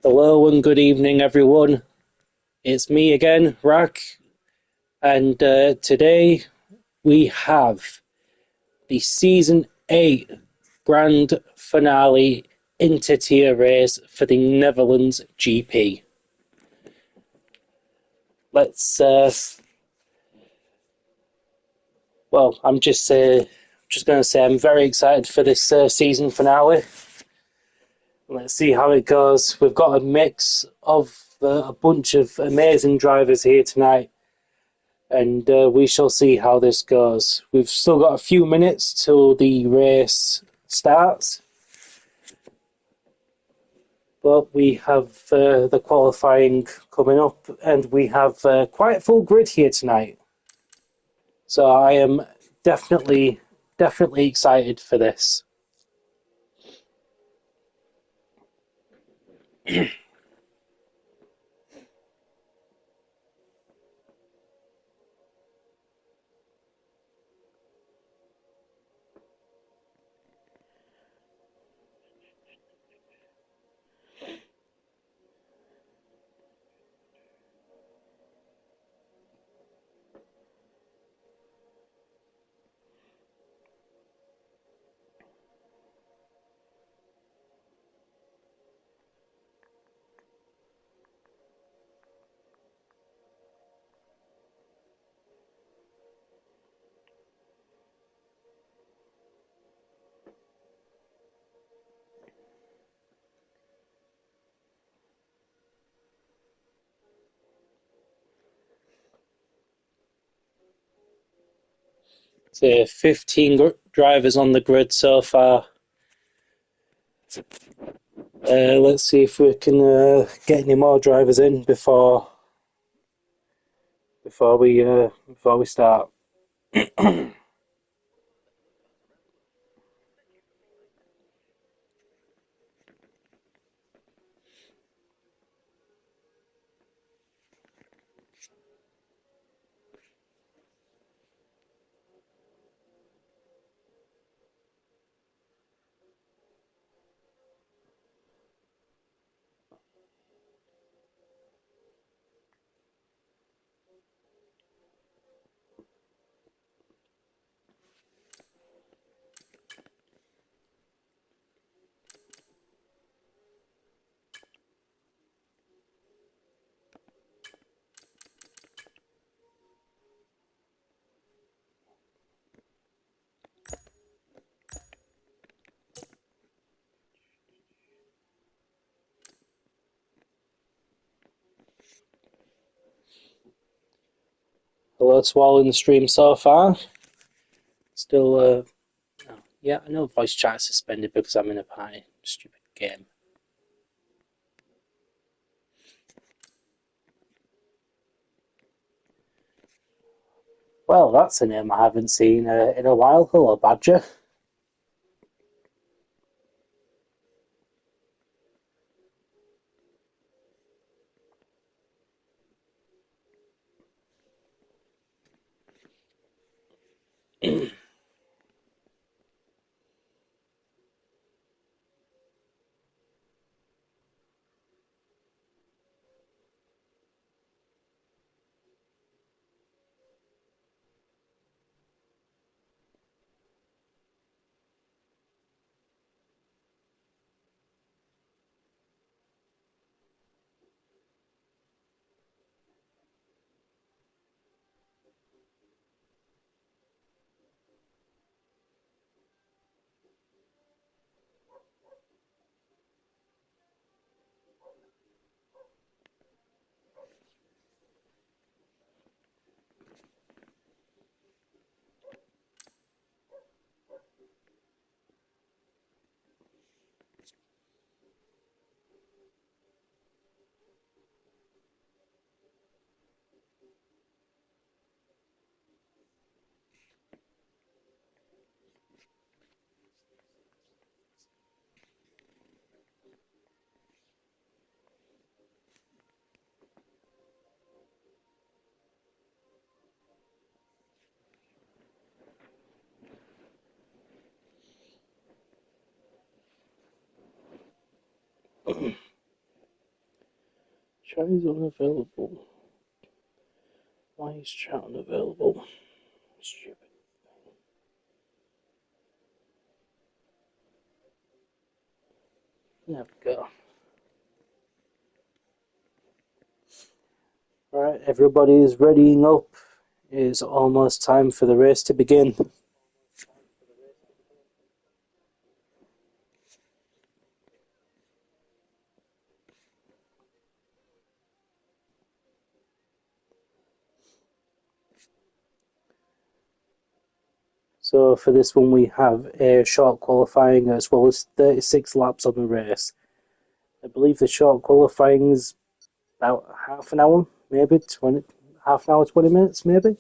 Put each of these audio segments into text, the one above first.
Hello and good evening, everyone. It's me again, Rack, and today we have the Season 8 Grand Finale Inter-Tier race for the Netherlands GP. Let's, I'm just going to say I'm very excited for this season finale. Let's see how it goes. We've got a mix of a bunch of amazing drivers here tonight, and we shall see how this goes. We've still got a few minutes till the race starts, but we have the qualifying coming up, and we have quite a full grid here tonight. So I am definitely excited for this. So 15 drivers on the grid so far. Let's see if we can get any more drivers in before we start. Hello to all in the stream so far. Still, yeah, I know voice chat is suspended because I'm in a party. Stupid game. Well, that's a name I haven't seen in a while. Hello, Badger. Chat is unavailable. Why is chat unavailable? Stupid. There we go. Alright, everybody is readying up. It is almost time for the race to begin. So for this one we have a short qualifying as well as 36 laps on the race. I believe the short qualifying is about half an hour, maybe 20, half an hour, 20 minutes, maybe.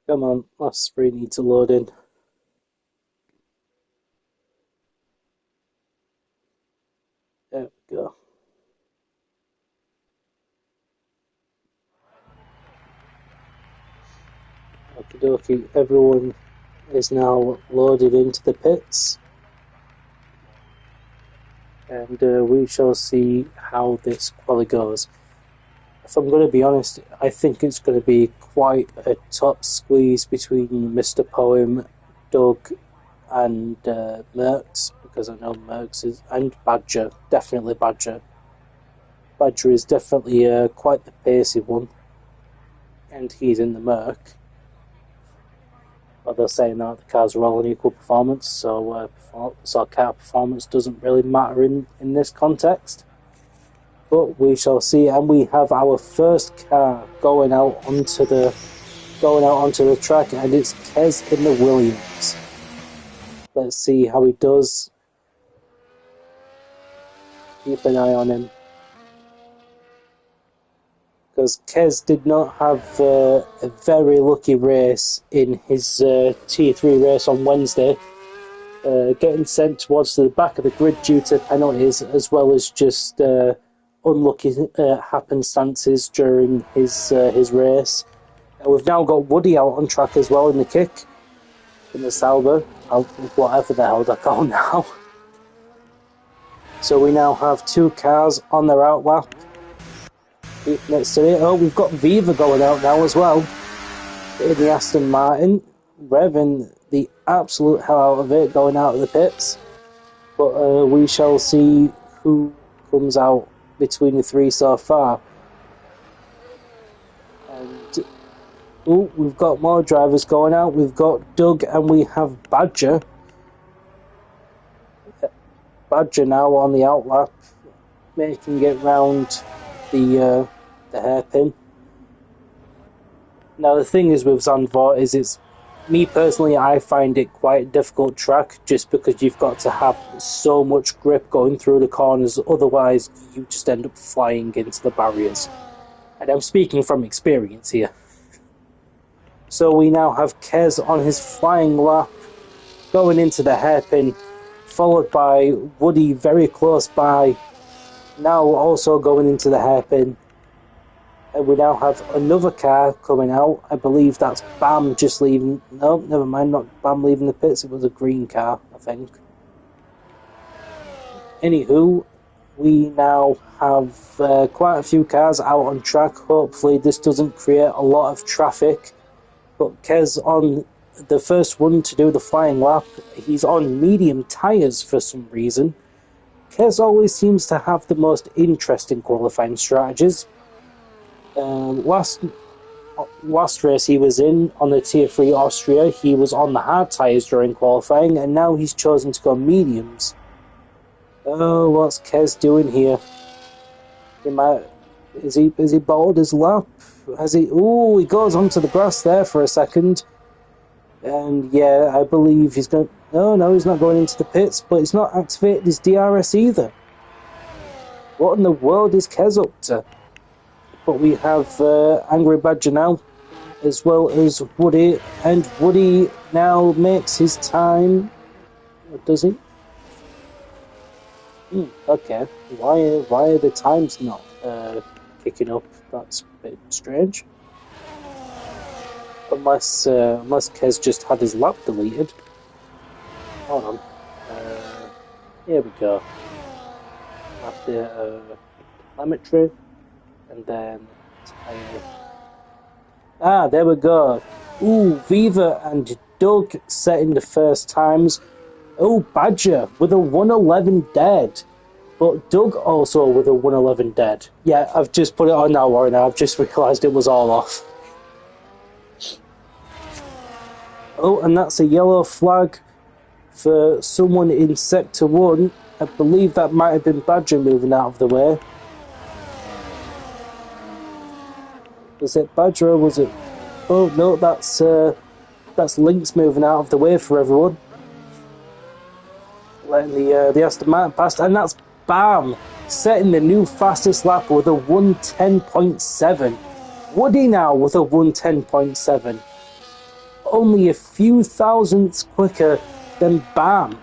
Come on, last three need to load in. There we go. Okie dokie, everyone is now loaded into the pits. And we shall see how this quali goes. If I'm going to be honest, I think it's going to be quite a top squeeze between Mr. Poem, Doug, and Merckx, because I know Merckx is, and Badger, definitely Badger. Badger is definitely quite the pacey one, and he's in the Merc. Although saying that, the cars are all in equal performance, so car performance doesn't really matter in this context. But we shall see, and we have our first car going out onto the track, and it's Kez in the Williams. Let's see how he does. Keep an eye on him, because Kez did not have a very lucky race in his T3 race on Wednesday, getting sent towards the back of the grid due to penalties, as well as just unlucky happenstances during his race. We've now got Woody out on track as well in the kick, in the Sauber, whatever the hell they're called now. So we now have two cars on their outlap. Next to it, we've got Viva going out now as well in the Aston Martin, revving the absolute hell out of it, going out of the pits. But we shall see who comes out between the three so far. And we've got more drivers going out. We've got Doug and we have Badger. Badger now on the outlap, making it round the hairpin. Now the thing is with Zandvoort is it's, me personally, I find it quite a difficult track just because you've got to have so much grip going through the corners, otherwise you just end up flying into the barriers. And I'm speaking from experience here. So we now have Kez on his flying lap, going into the hairpin, followed by Woody very close by, now also going into the hairpin. And we now have another car coming out. I believe that's Bam just leaving. No, never mind, not Bam leaving the pits. It was a green car, I think. Anywho, we now have quite a few cars out on track. Hopefully this doesn't create a lot of traffic. But Kez on the first one to do the flying lap, he's on medium tyres for some reason. Kez always seems to have the most interesting qualifying strategies. Last race he was in, on the Tier 3 Austria, he was on the hard tyres during qualifying, and now he's chosen to go mediums. Oh, what's Kez doing here? He might. Is he bowled his lap? Has he? Ooh, he goes onto the grass there for a second. And yeah, I believe he's going. No, he's not going into the pits, but he's not activated his DRS either. What in the world is Kez up to? But we have Angry Badger now, as well as Woody, and Woody now makes his time. Does he? Okay. Why are the times not kicking up? That's a bit strange. Unless Kez just had his lap deleted. Hold on. Here we go. After telemetry, and then there we go. Ooh, Viva and Doug setting the first times. Oh, Badger with a 111 dead. But Doug also with a 111 dead. Yeah, I've just put it on now, Warren. I've just realised it was all off. Oh, and that's a yellow flag for someone in Sector 1. I believe that might have been Badger moving out of the way. Was it Badger or was it... Oh, no, that's Lynx moving out of the way for everyone. Letting the Aston Martin past, and that's Bam setting the new fastest lap with a 110.7. Woody now with a 110.7. Only a few thousandths quicker than Bam.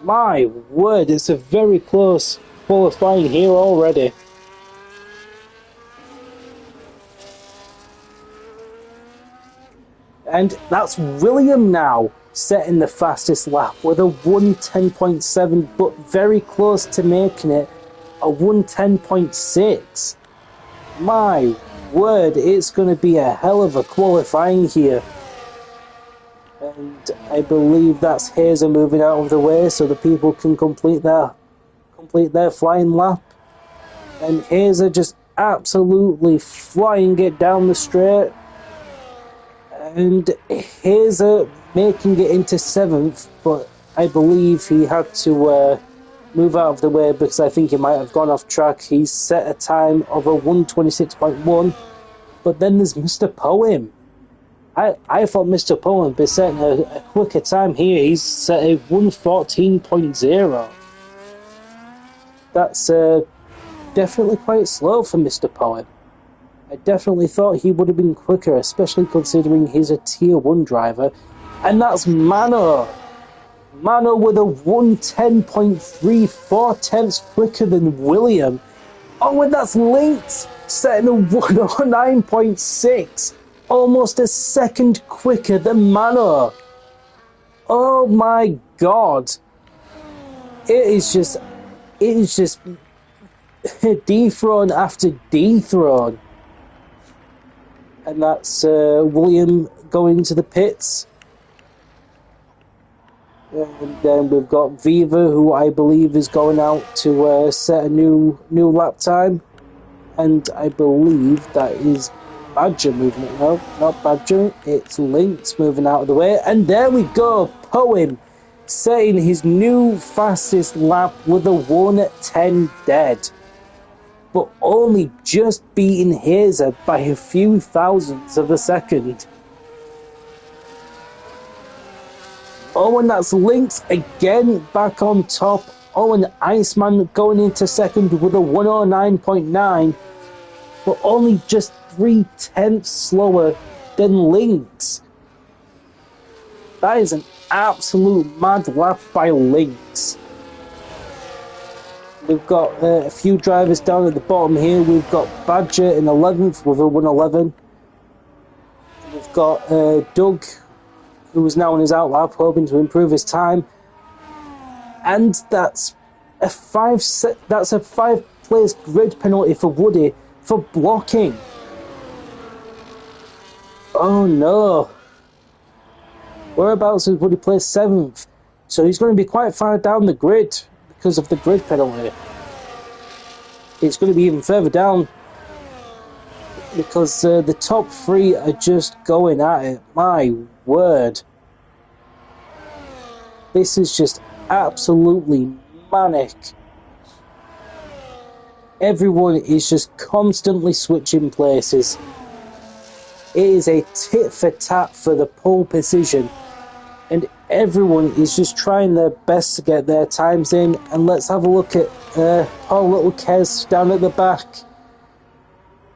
My word, it's a very close qualifying here already. And that's William now setting the fastest lap with a 110.7, but very close to making it a 110.6. My word, it's going to be a hell of a qualifying here. And I believe that's Hazer moving out of the way so the people can complete their flying lap. And Hazer just absolutely flying it down the straight. And Hazer making it into 7th, but I believe he had to move out of the way because I think he might have gone off track. He's set a time of a 126.1, but then there's Mr. Poem. I thought Mr. Poem would be setting a quicker time here. He's set a 114.0. That's definitely quite slow for Mr. Poem. I definitely thought he would have been quicker, especially considering he's a Tier 1 driver. And that's Mano. Mano with a 110.3, 4 tenths quicker than William. Oh, and that's Lynx setting a 109.6. Almost a second quicker than Mano. Oh my god. It is just dethrone after dethrone. And that's William going to the pits. And then we've got Viva, who I believe is going out to set a new lap time. And I believe that is Badger moving it. No, not Badger. It's Lynx moving out of the way. And there we go. Poem setting his new fastest lap with a 1:10 dead. But only just beating Hazer by a few thousandths of a second. Oh, and that's Lynx again back on top. Oh, and Iceman going into second with a 109.9, but only just 3 tenths slower than Lynx. That is an absolute mad lap by Lynx. We've got a few drivers down at the bottom here. We've got Badger in 11th with a 111. We've got Doug, who is now on his out lap, hoping to improve his time. And that's a 5-place grid penalty for Woody for blocking. Oh no. Whereabouts is Woody placed 7th? So he's going to be quite far down the grid because of the grid penalty. It's going to be even further down because the top 3 are just going at it. My word. This is just absolutely manic. Everyone is just constantly switching places. It is a tit for tat for the pole position, and everyone is just trying their best to get their times in. And let's have a look at poor little Kez down at the back.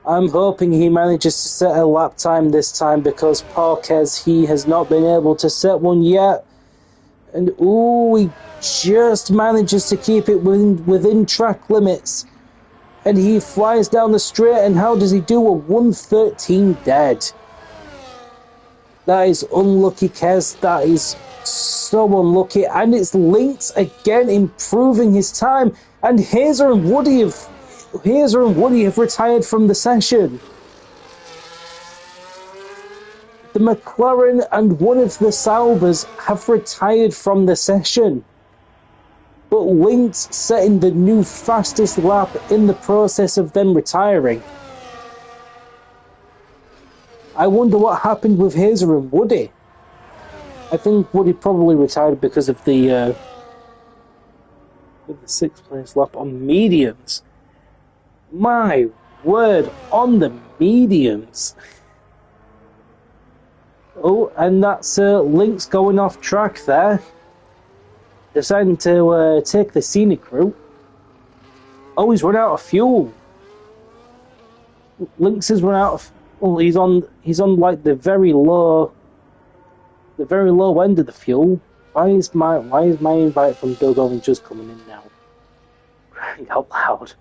I'm hoping he manages to set a lap time this time, because poor Kez, he has not been able to set one yet. And ooh, he just manages to keep it within track limits. And he flies down the straight, and how does he do? A 1:13 dead. That is unlucky, Kez. That is so unlucky. And it's Lynx again improving his time. And Hazer and Woody have retired from the session. The McLaren and one of the Saubers have retired from the session. But Lynx setting the new fastest lap in the process of them retiring. I wonder what happened with Hazer and Woody. I think Woody probably retired because of the 6th place lap on mediums. My word, on the mediums. Oh, and that's Lynx going off track there. Deciding to take the scenic route. Oh, he's run out of fuel. Lynx has run out of. Well, he's on like the very low end of the fuel. Why is my invite from Bill Govan just coming in now? Crying out loud.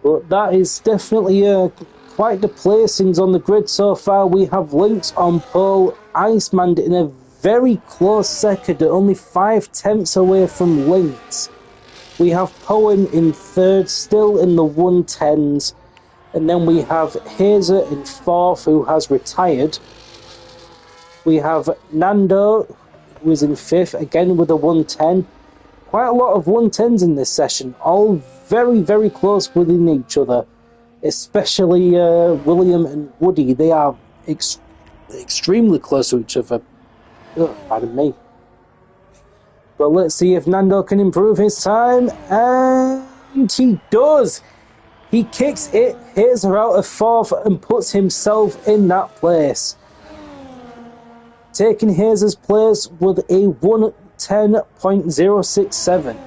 But that is definitely quite the placings on the grid so far. We have Lynx on pole, Iceman in a very close second, only 5/10 away from Lynx. We have Poen in third, still in the 110s. And then we have Hazer in fourth, who has retired. We have Nando, who is in fifth, again with a 110. Quite a lot of 110s in this session, all very, very close within each other. Especially William and Woody. They are extremely close to each other. Oh, pardon me. But let's see if Nando can improve his time. And he does. He kicks it, Hazer out of fourth, and puts himself in that place. Taking Hazer's place with a 1:10.067.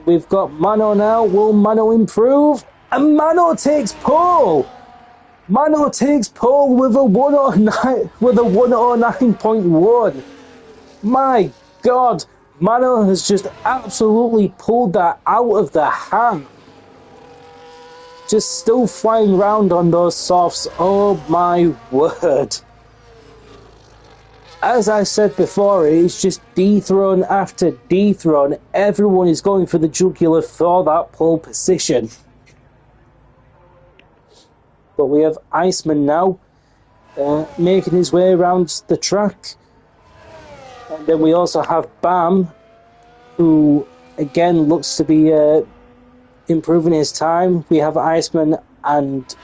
We've got Mano now. Will Mano improve? And Mano takes pole! Mano takes pole with a 109.1. My God, Mano has just absolutely pulled that out of the hat. Just still flying around on those softs. Oh my word. As I said before, it's just dethrone after dethrone. Everyone is going for the jugular for that pole position. But we have Iceman now, making his way around the track. And then we also have Bam, who again looks to be improving his time. We have Iceman and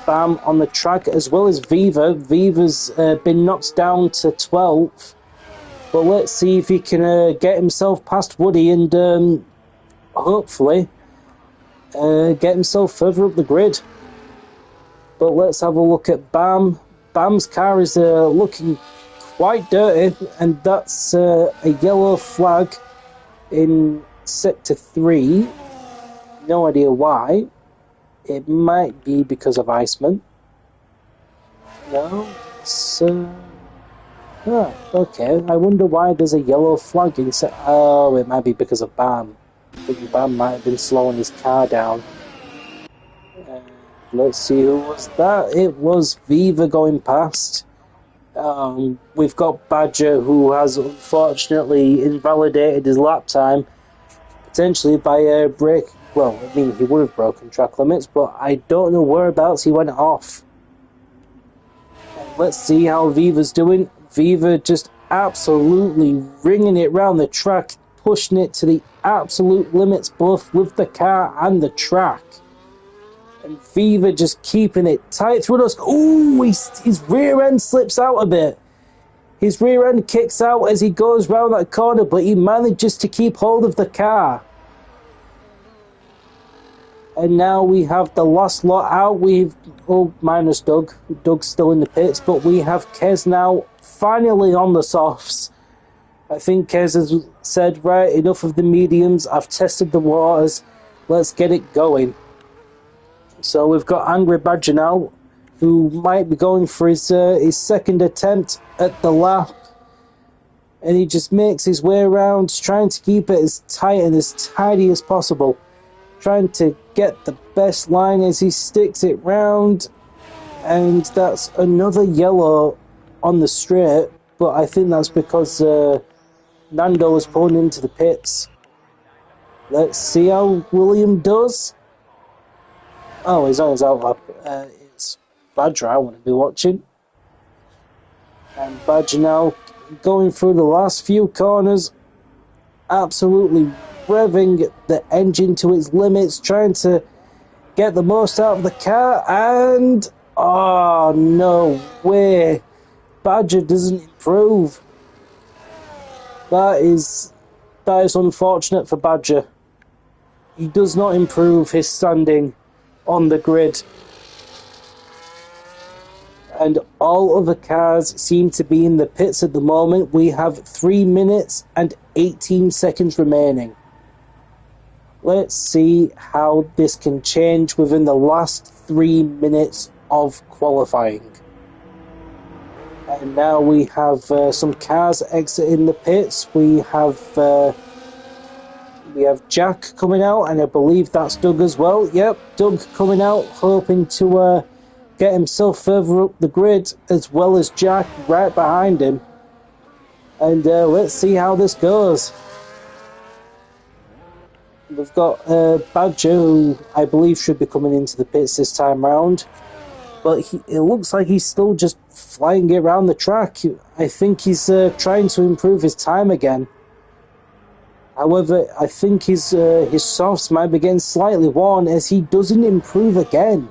Bam on the track, as well as Viva. Viva's been knocked down to 12th. But let's see if he can get himself past Woody and hopefully get himself further up the grid. But let's have a look at Bam. Bam's car is looking quite dirty, and that's a yellow flag in Sector 3. No idea why. It might be because of Iceman. No, it's... okay. I wonder why there's a yellow flag in Oh, it might be because of Bam. I think Bam might have been slowing his car down. Let's see who was that. It was Viva going past. We've got Badger, who has unfortunately invalidated his lap time, potentially by a break. Well, I mean, he would have broken track limits, but I don't know whereabouts he went off. Let's see how Viva's doing. Viva just absolutely ringing it round the track, pushing it to the absolute limits, both with the car and the track. And Viva just keeping it tight through those. Ooh, his rear end slips out a bit. His rear end kicks out as he goes round that corner, but he manages to keep hold of the car. And now we have the last lot out. Minus Doug. Doug's still in the pits, but we have Kez now finally on the softs. I think Kez has said, right, enough of the mediums. I've tested the waters. Let's get it going. So we've got Angry Badger now, who might be going for his second attempt at the lap. And he just makes his way around, trying to keep it as tight and as tidy as possible. Trying to get the best line as he sticks it round. And that's another yellow on the straight. But I think that's because Nando was pulling into the pits. Let's see how William does. Oh, he's on his outlap. It's Badger I want to be watching. And Badger now going through the last few corners. Absolutely revving the engine to its limits, trying to get the most out of the car, and oh no way, Badger doesn't improve. That is unfortunate for Badger. He does not improve his standing on the grid, and all other cars seem to be in the pits at the moment. We have 3 minutes and 18 seconds remaining. Let's see how this can change within the last 3 minutes of qualifying. And now we have some cars exiting the pits. We have Jack coming out, and I believe that's Doug as well. Yep, Doug coming out, hoping to get himself further up the grid, as well as Jack right behind him. And let's see how this goes. We've got Badger, who I believe should be coming into the pits this time round. But it looks like he's still just flying it around the track. I think he's trying to improve his time again. However, I think his softs might be getting slightly worn as he doesn't improve again.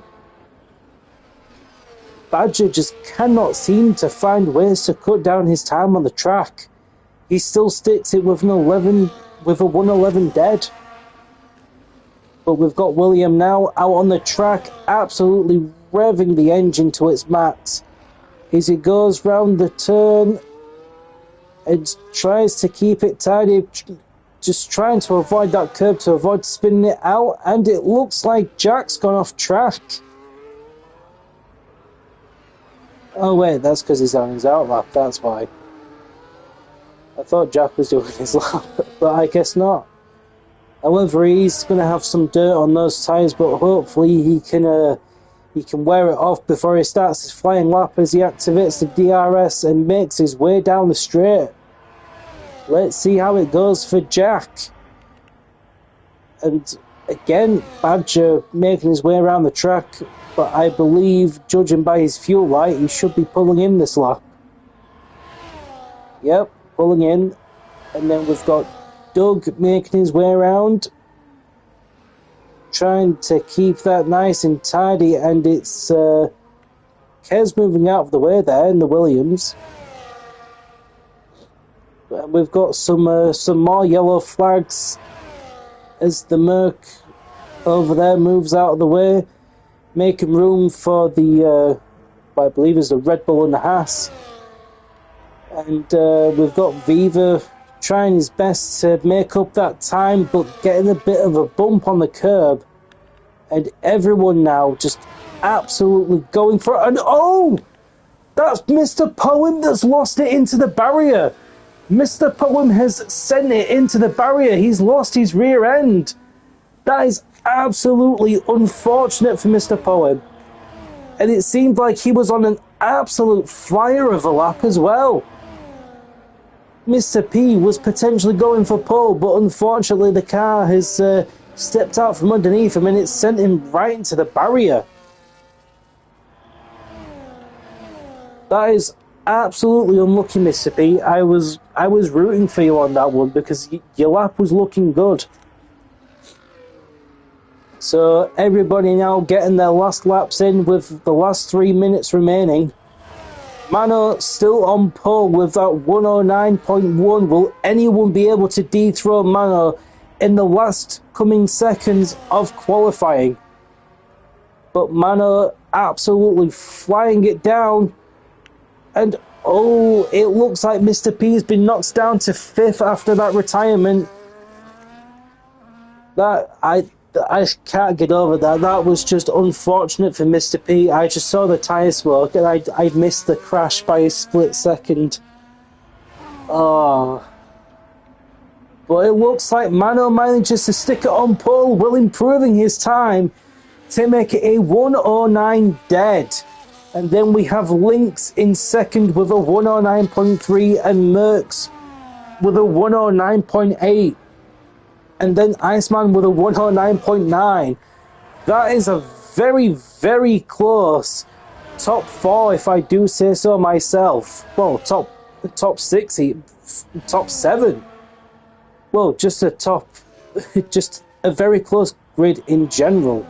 Badger just cannot seem to find ways to cut down his time on the track. He still sticks it with a 111 dead. But we've got William now out on the track, absolutely revving the engine to its max as he goes round the turn and tries to keep it tidy, just trying to avoid that curb, to avoid spinning it out. And it looks like Jack's gone off track. Oh wait, that's because he's on his outlap, that's why. I thought Jack was doing his lap, but I guess not. However, he's going to have some dirt on those tyres, but hopefully he can wear it off before he starts his flying lap as he activates the DRS and makes his way down the straight. Let's see how it goes for Jack. And again, Badger making his way around the track, but I believe, judging by his fuel light, he should be pulling in this lap. Yep, pulling in. And then we've got Doug making his way around, trying to keep that nice and tidy, and it's Kez moving out of the way there in the Williams. And we've got some more yellow flags as the Merc over there moves out of the way, making room for the what I believe is the Red Bull and the Haas. And we've got Viva trying his best to make up that time, but getting a bit of a bump on the curb. And everyone now just absolutely going for it. And oh! That's Mr. Poem that's lost it into the barrier. Mr. Poem has sent it into the barrier. He's lost his rear end. That is absolutely unfortunate for Mr. Poem. And it seemed like he was on an absolute flyer of a lap as well. Mr. P was potentially going for pole, but unfortunately the car has stepped out from underneath him and it's sent him right into the barrier. That is absolutely unlucky, Mr. P. I was rooting for you on that one because your lap was looking good. So everybody now getting their last laps in with the last 3 minutes remaining. Mano still on pole with that 109.1. Will anyone be able to dethrone Mano in the last coming seconds of qualifying? But Mano absolutely flying it down. And oh, it looks like Mr. P has been knocked down to 5th after that retirement. That I can't get over that. That was just unfortunate for Mr. P. I just saw the tyre smoke and I missed the crash by a split second. Oh. But it looks like Mano manages to stick it on pole while improving his time to make it a 109 dead. And then we have Lynx in second with a 109.3 and Merckx with a 109.8. And then Iceman with a 109.9. That is a very, very close top 4, if I do say so myself. Well, top 6, top 7. Well, just just a very close grid in general.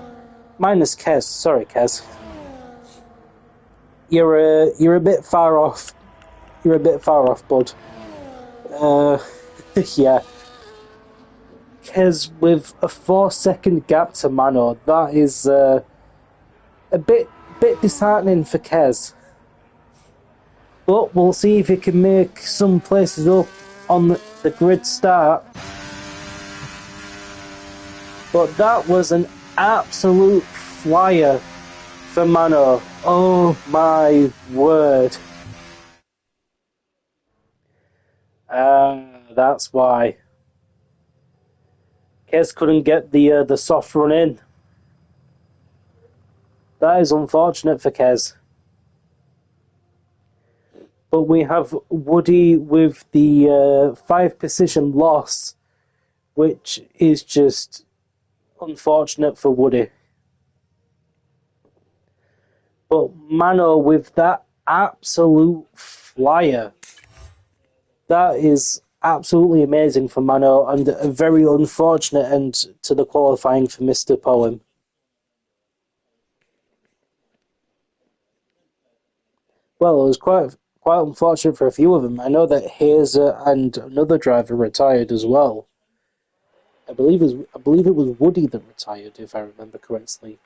Minus Kez. Sorry, Kez. You're a bit far off. You're a bit far off, bud. Yeah. Kez with a 4-second gap to Mano. That is a bit disheartening for Kez. But we'll see if he can make some places up on the grid start. But that was an absolute flyer for Mano. Oh my word. That's why. Kez couldn't get the soft run in. That is unfortunate for Kez. But we have Woody with the 5 position loss, which is just unfortunate for Woody. But Mano with that absolute flyer. That is absolutely amazing for Mano and a very unfortunate end to the qualifying for Mr. Poem. Well, it was quite unfortunate for a few of them. I know that Hazer and another driver retired as well. I believe it was Woody that retired, if I remember correctly.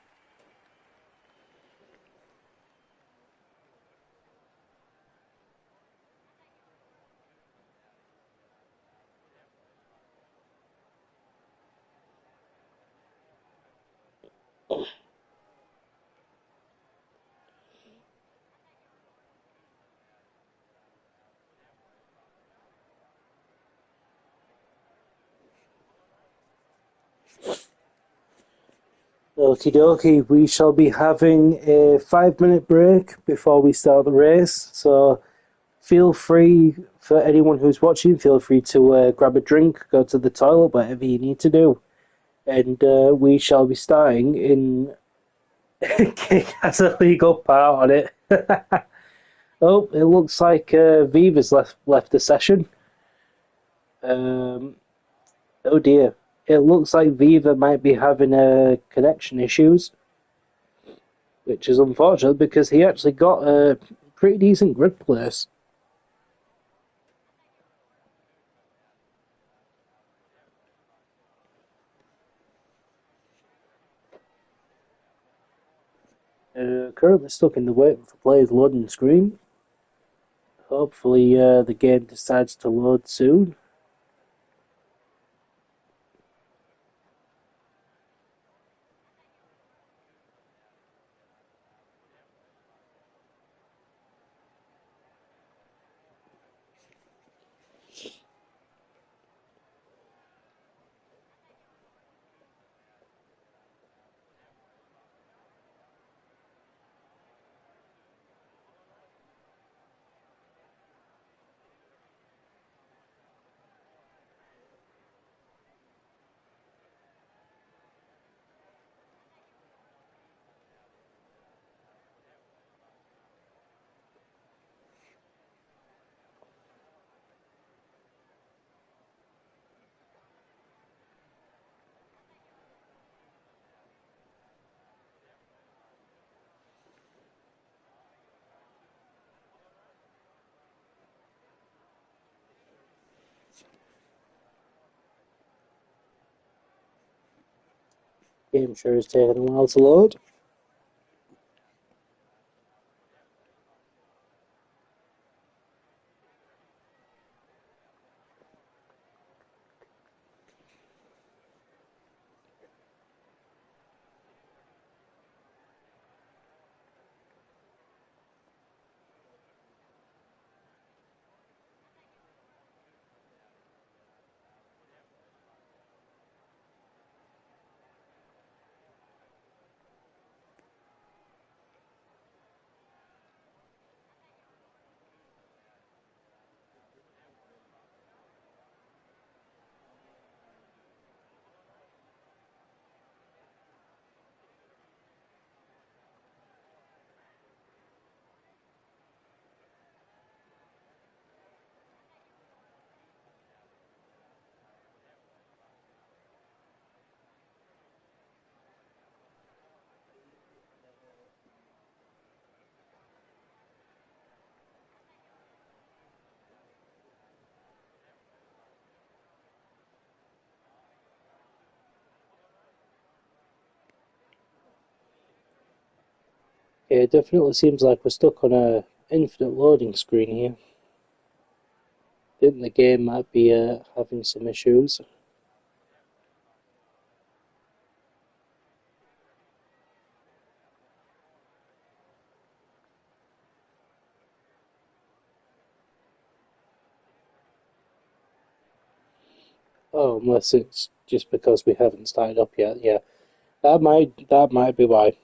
Okie dokie, we shall be having a 5-minute break before we start the race. So feel free, for anyone who's watching, feel free to grab a drink, go to the toilet, whatever you need to do. And we shall be starting in... Kick has a legal part on it. Oh, it looks like Viva's left the session. Oh dear. It looks like Viva might be having connection issues, which is unfortunate because he actually got a pretty decent grid place. Currently stuck in the waiting for players loading screen. Hopefully the game decides to load soon. Game sure is taking a while to load. Yeah, it definitely seems like we're stuck on a infinite loading screen here. I think the game might be having some issues. Oh, unless it's just because we haven't started up yet. Yeah, that might be why.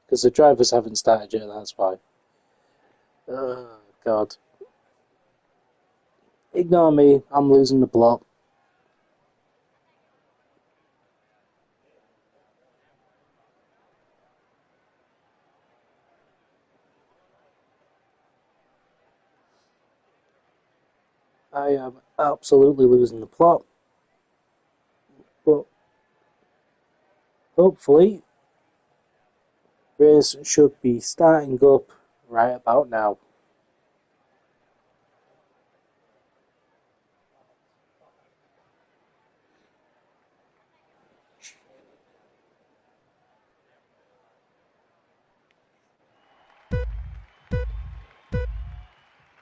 Because the drivers haven't started yet. That's why. Oh God, ignore me. I'm losing the plot. I am absolutely losing the plot. But hopefully, race should be starting up right about now.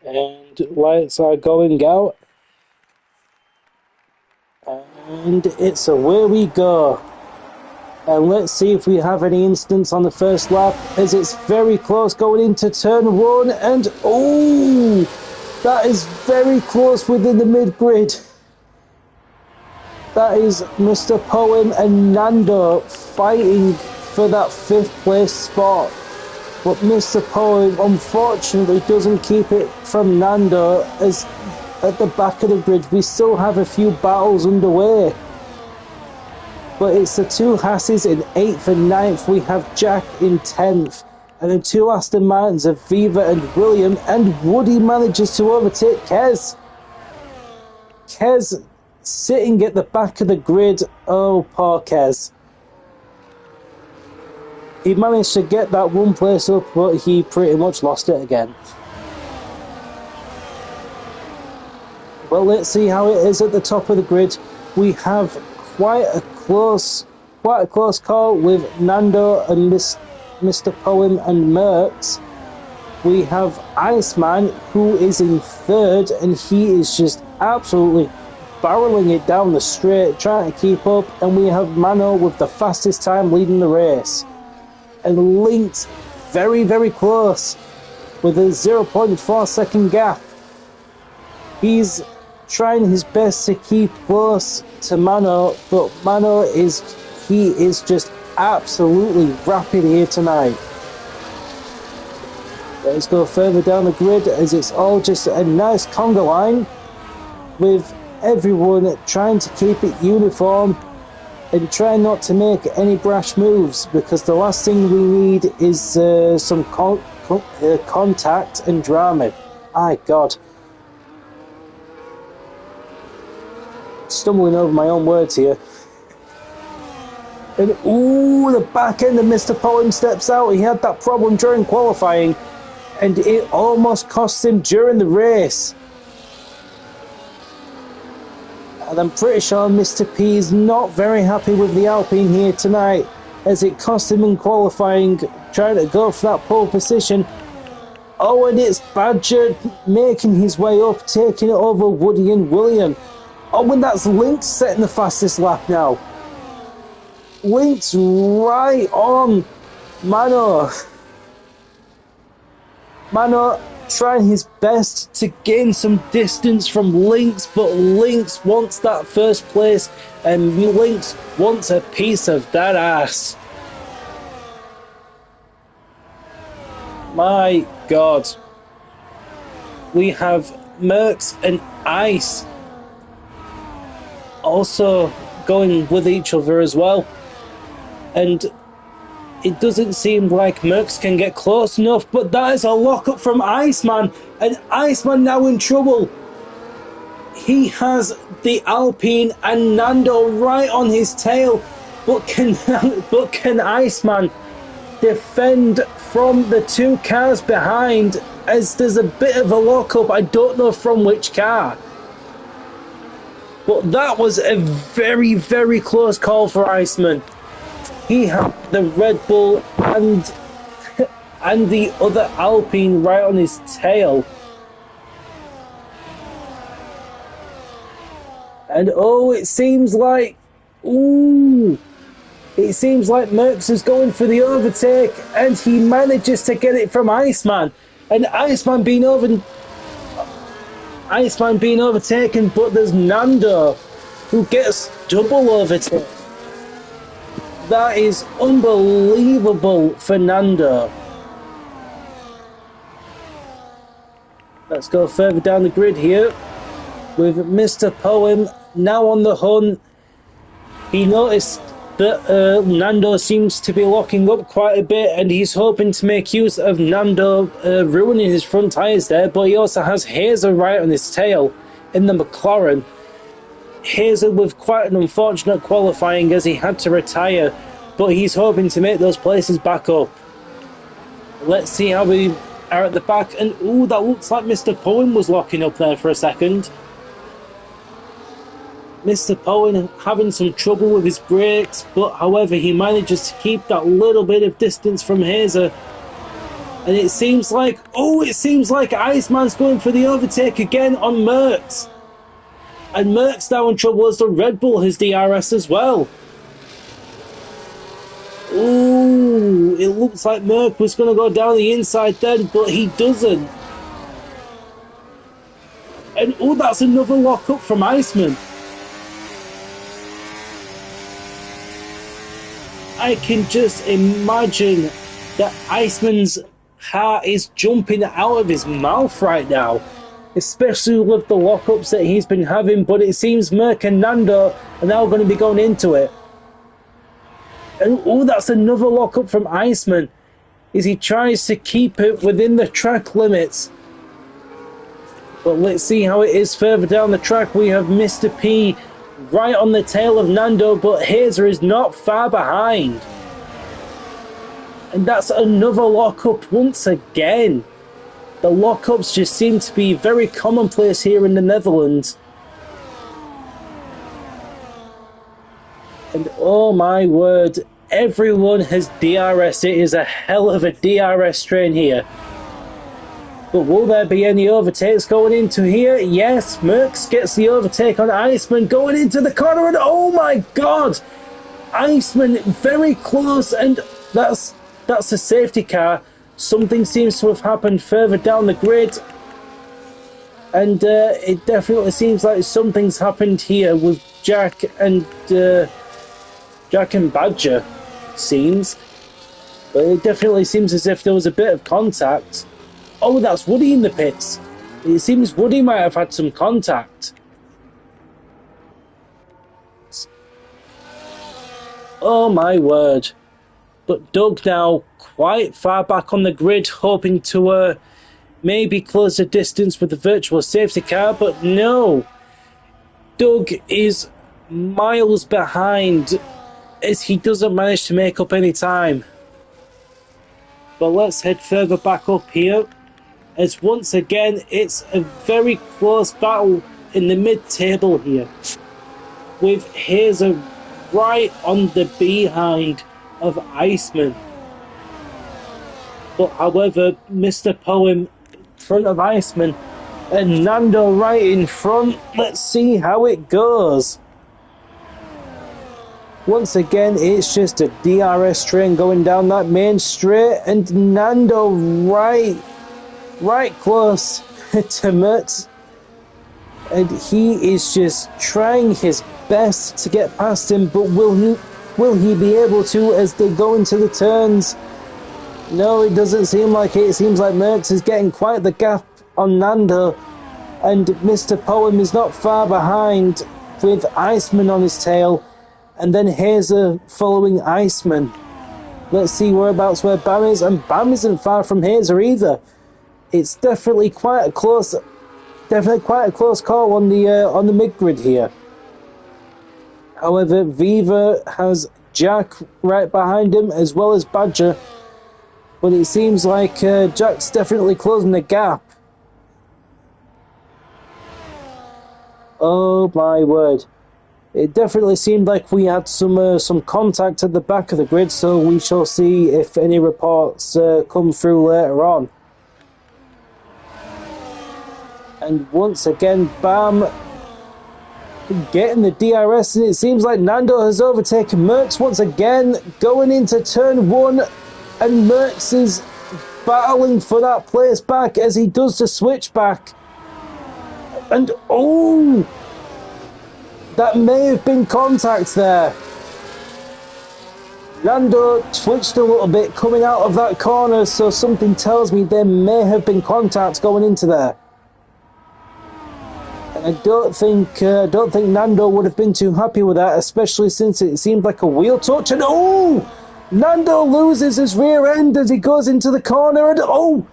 And lights are going out. And it's away we go. And let's see if we have any instance on the first lap, as it's very close going into turn one. And oh, that is very close within the mid grid. That is Mr. Poem and Nando fighting for that fifth place spot. But Mr. Poem unfortunately doesn't keep it from Nando, as at the back of the grid we still have a few battles underway. But it's the two Hasses in 8th and 9th. We have Jack in 10th. And the two Aston Martins of Viva and William. And Woody manages to overtake Kez. Kez sitting at the back of the grid. Oh, poor Kez. He managed to get that one place up, but he pretty much lost it again. Well, let's see how it is at the top of the grid. We have quite a close call with Nando and Mr. Poem and Merckx. We have Iceman, who is in third, and he is just absolutely barreling it down the straight, trying to keep up. And we have Mano with the fastest time leading the race. And linked very, very close with a 0.4 second gap. He's trying his best to keep close to Mano, but Mano is just absolutely rapid here tonight. Let's go further down the grid, as it's all just a nice conga line with everyone trying to keep it uniform and try not to make any brash moves, because the last thing we need is some contact and drama. My God. Stumbling over my own words here. And ooh, the back end of Mr. Poem steps out. He had that problem during qualifying, and it almost cost him during the race. And I'm pretty sure Mr. P is not very happy with the Alpine here tonight, as it cost him in qualifying, trying to go for that pole position. Oh, and it's Badger making his way up, taking it over Woody and William. Oh, and that's Lynx setting the fastest lap now. Lynx right on Mano. Mano trying his best to gain some distance from Lynx, but Lynx wants that first place, and Lynx wants a piece of that ass. My God. We have Mercs and Ice also going with each other as well. And it doesn't seem like Mercs can get close enough, but that is a lockup from Iceman, and Iceman now in trouble. He has the Alpine and Nando right on his tail, but can Iceman defend from the two cars behind, as there's a bit of a lockup? I don't know from which car. But that was a very, very close call for Iceman. He had the Red Bull and the other Alpine right on his tail. And oh, it seems like Merckx is going for the overtake, and he manages to get it from Iceman. And Iceman being overtaken, but there's Nando who gets double overtake. That is unbelievable for Nando. Let's go further down the grid here with Mr. Poem now on the hunt. He noticed that Nando seems to be locking up quite a bit, and he's hoping to make use of Nando ruining his front tyres there, but he also has Hazer right on his tail in the McLaren. Hazer with quite an unfortunate qualifying as he had to retire, but he's hoping to make those places back up. Let's see how we are at the back, and ooh, that looks like Mr. Poem was locking up there for a second. Mr. Powen having some trouble with his brakes, but however he manages to keep that little bit of distance from Hazer. And it seems like Iceman's going for the overtake again on Merckx. And Merckx now in trouble as the Red Bull has DRS as well. Ooh, it looks like Merckx was going to go down the inside then, but he doesn't. And oh, that's another lock-up from Iceman. I can just imagine that Iceman's heart is jumping out of his mouth right now, especially with the lockups that he's been having, but it seems Merck and Nando are now going to be going into it. And oh, that's another lockup from Iceman as he tries to keep it within the track limits. But let's see how it is further down the track. We have Mr. P right on the tail of Nando, but Hazer is not far behind. And that's another lockup once again. The lockups just seem to be very commonplace here in the Netherlands. And oh my word, everyone has DRS. It is a hell of a DRS train here. But will there be any overtakes going into here? Yes, Merckx gets the overtake on Iceman going into the corner, and oh my god! Iceman very close, and that's a safety car. Something seems to have happened further down the grid, and it definitely seems like something's happened here with Jack and Badger, it seems. But it definitely seems as if there was a bit of contact. Oh, that's Woody in the pits. It seems Woody might have had some contact. Oh my word. But Doug now quite far back on the grid, hoping to maybe close the distance with the virtual safety car, but no. Doug is miles behind as he doesn't manage to make up any time. But let's head further back up here, as once again it's a very close battle in the mid-table here. with Hazer right on the behind of Iceman. But however, Mr. Poem in front of Iceman and Nando right in front. Let's see how it goes. Once again, it's just a DRS train going down that main straight, and Nando right close to Mertz, and he is just trying his best to get past him, but will he be able to as they go into the turns? No, it doesn't seem like it. It seems like Mertz is getting quite the gap on Nando, and Mr. Poem is not far behind with Iceman on his tail, and then Hazer following Iceman. Let's see whereabouts where Bam is, and Bam isn't far from Hazer either. It's definitely quite a close call on the mid grid here. However, Viva has Jack right behind him as well as Badger, but it seems like Jack's definitely closing the gap. Oh my word. It definitely seemed like we had some contact at the back of the grid, so we shall see if any reports come through later on. And once again, Bam getting the DRS, and it seems like Nando has overtaken Merckx once again, going into turn one, and Merckx is battling for that place back as he does the switchback. And oh! That may have been contact there. Nando twitched a little bit coming out of that corner, so something tells me there may have been contact going into there. And I don't think Nando would have been too happy with that, especially since it seemed like a wheel touch. And oh! Nando loses his rear end as he goes into the corner, and oh!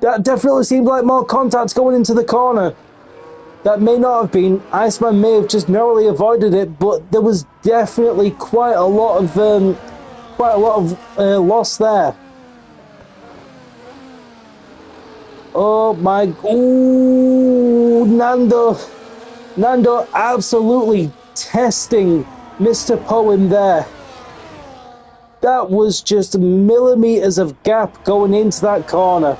That definitely seemed like more contact going into the corner. That may not have been. Iceman may have just narrowly avoided it, but there was definitely quite a lot of loss there. Oh my! Ooh, Nando absolutely testing Mr. Poem there. That was just millimeters of gap going into that corner.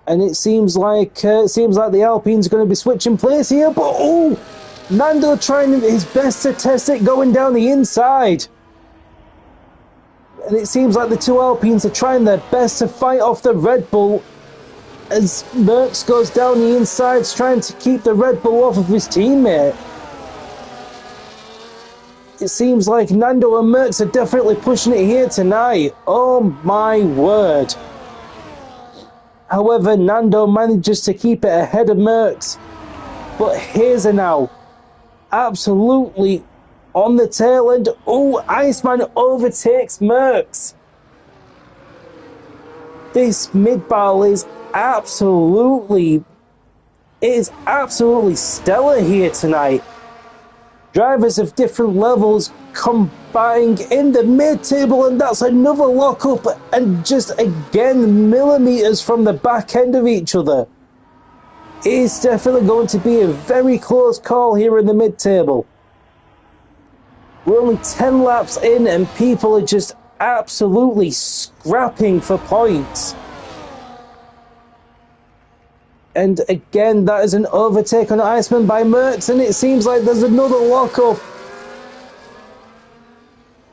And it seems like the Alpine's going to be switching place here, but oh, Nando trying his best to test it going down the inside. And it seems like the two Alpines are trying their best to fight off the Red Bull as Merckx goes down the insides trying to keep the Red Bull off of his teammate. It seems like Nando and Merckx are definitely pushing it here tonight. Oh my word. However, Nando manages to keep it ahead of Merckx. But Hazer now absolutely on the tail end. Oh, Iceman overtakes Merckx. This mid-battle is absolutely stellar here tonight. Drivers of different levels combining in the mid-table, and that's another lock-up, and just again millimeters from the back end of each other. It's definitely going to be a very close call here in the mid-table. We're only 10 laps in and people are just absolutely scrapping for points. And again, that is an overtake on Iceman by Merckx, and it seems like there's another lock-up.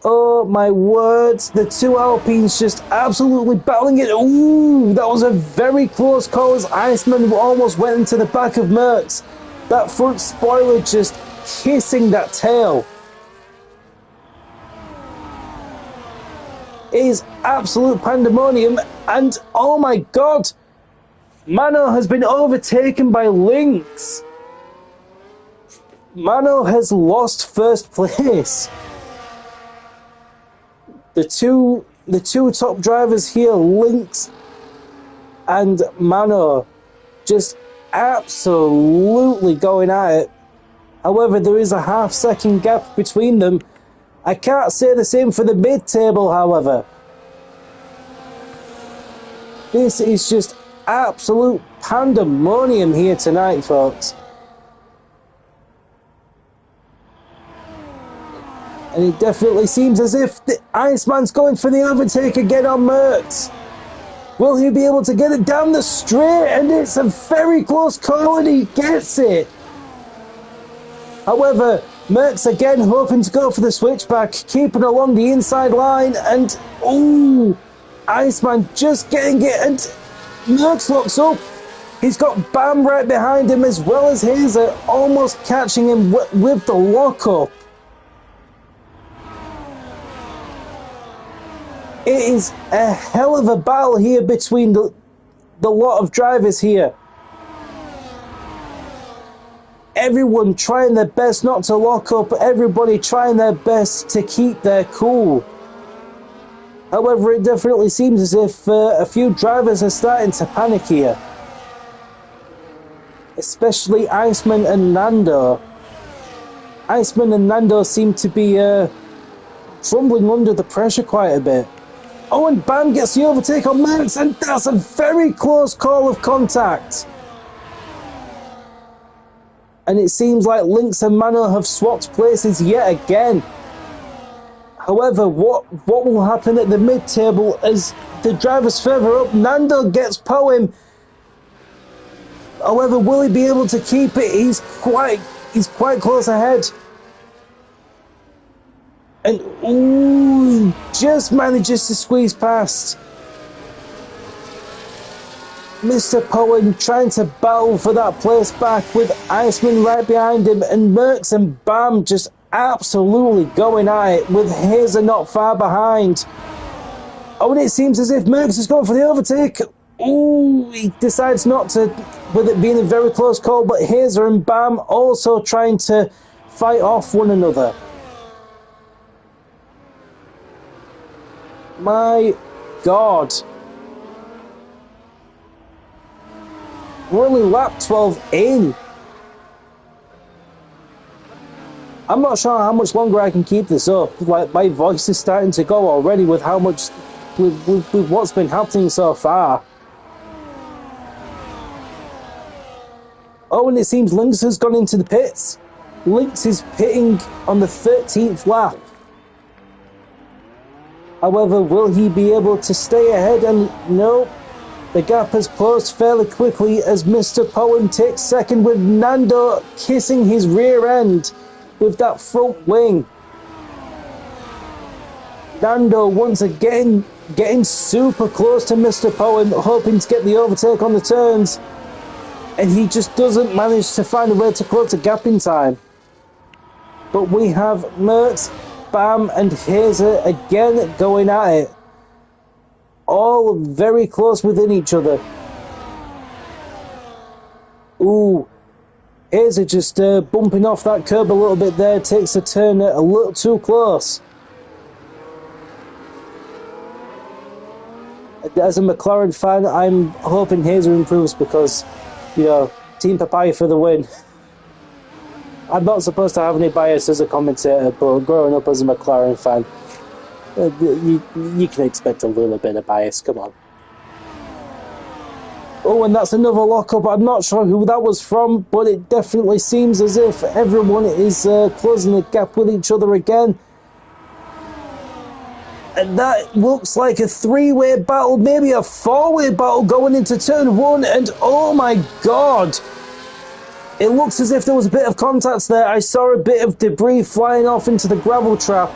Oh my words, the two Alpines just absolutely battling it. Ooh, that was a very close call as Iceman almost went into the back of Merckx. That front spoiler just kissing that tail. It is absolute pandemonium, and oh my god, Mano has been overtaken by Lynx. Mano has lost first place. The two top drivers here, Lynx and Mano, just absolutely going at it. However, there is a half-second gap between them. I can't say the same for the mid-table, however. This is just absolute pandemonium here tonight, folks. And it definitely seems as if the Iceman's going for the overtake again on Merckx. Will he be able to get it down the straight? And it's a very close call and he gets it. However, Merckx again hoping to go for the switchback, keeping along the inside line, and ooh, Iceman just getting it, and Merckx locks up. He's got Bam right behind him as well as Hazer, almost catching him with the lockup. It is a hell of a battle here between the lot of drivers here. Everyone trying their best not to lock up, everybody trying their best to keep their cool. However, it definitely seems as if a few drivers are starting to panic here. Especially Iceman and Nando. Iceman and Nando seem to be trembling under the pressure quite a bit. Oh, and Bam gets the overtake on Merckx, and that's a very close call of contact. And it seems like Lynx and Mano have swapped places yet again. However, what will happen at the mid-table as the drivers further up? Nando gets Poem. However, will he be able to keep it? He's quite close ahead. And ooh, just manages to squeeze past. Mr. Poem trying to battle for that place back with Iceman right behind him, and Merckx and Bam just absolutely going at it with Hazer not far behind. Oh, and it seems as if Merckx is going for the overtake. Ooh, he decides not to, with it being a very close call, but Hazer and Bam also trying to fight off one another. My God. We're only lap 12 in. I'm not sure how much longer I can keep this up. Like, my voice is starting to go already with how much, with what's been happening so far. Oh, and it seems Lynx has gone into the pits. Lynx is pitting on the 13th lap. However, will he be able to stay ahead? And no, the gap has closed fairly quickly as Mr. Poem takes second, with Nando kissing his rear end with that front wing. Nando once again getting super close to Mr. Poem, hoping to get the overtake on the turns, and he just doesn't manage to find a way to close the gap in time. But we have Merckx, Bam and Hazer again going at it. All very close within each other. Ooh. Hazer just bumping off that curb a little bit there. Takes a turn a little too close. As a McLaren fan, I'm hoping Hazer improves because, you know, Team Papaya for the win. I'm not supposed to have any bias as a commentator, but growing up as a McLaren fan, you can expect a little bit of bias, come on. Oh, and that's another lockup. I'm not sure who that was from, but it definitely seems as if everyone is closing the gap with each other again. And that looks like a three-way battle, maybe a four-way battle going into turn one, and oh my God! It looks as if there was a bit of contact there. I saw a bit of debris flying off into the gravel trap.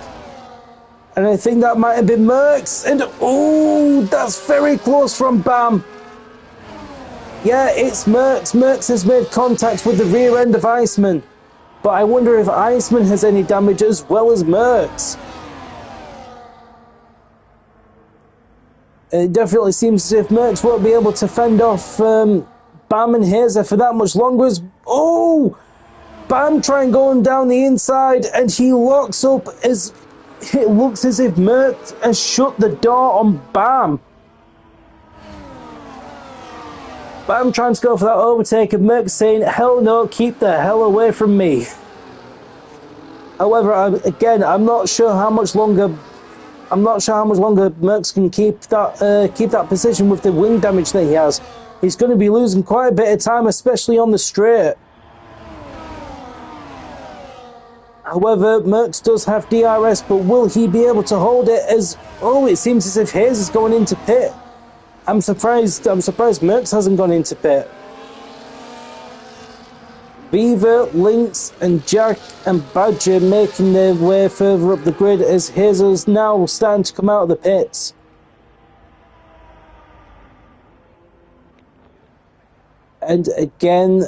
And I think that might have been Merckx. And oh, that's very close from Bam. Yeah, it's Merckx. Merckx has made contact with the rear end of Iceman. But I wonder if Iceman has any damage as well as Merckx. It definitely seems as if Merckx won't be able to fend off Bam and Hazer for that much longer. As oh, Bam trying going down the inside, and he locks up as it looks as if Merckx has shut the door on Bam. Bam trying to go for that overtake, and Merckx saying, "Hell no, keep the hell away from me." However, I'm not sure how much longer. I'm not sure how much longer Merckx can keep that position with the wing damage that he has. He's going to be losing quite a bit of time, especially on the straight. However, Merckx does have DRS, but will he be able to hold it as... Oh, it seems as if Hayes is going into pit. I'm surprised Merckx hasn't gone into pit. Beaver, Lynx and Jack and Badger making their way further up the grid as Hayes is now starting to come out of the pits. And again,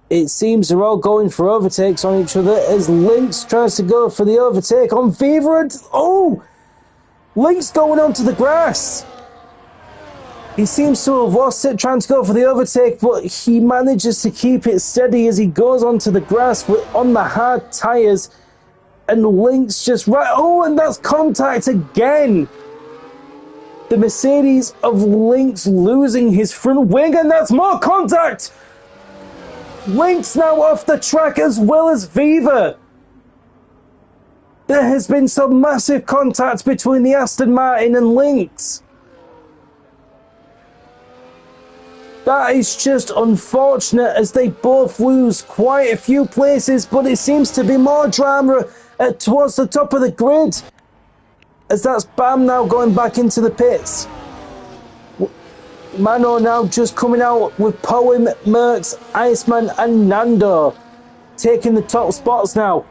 it seems they're all going for overtakes on each other as Lynx tries to go for the overtake on Beaver. And oh! Lynx going onto the grass. He seems to have lost it trying to go for the overtake, but he manages to keep it steady as he goes onto the grass on the hard tyres. And Lynx just right... Oh, and that's contact again. The Mercedes of Lynx losing his front wing, and that's more contact. Lynx now off the track as well as Viva. There has been some massive contact between the Aston Martin and Lynx. That is just unfortunate as they both lose quite a few places, but it seems to be more drama towards the top of the grid. As that's Bam now going back into the pits. Mano now just coming out with Poem, Merckx, Iceman and Nando taking the top spots now.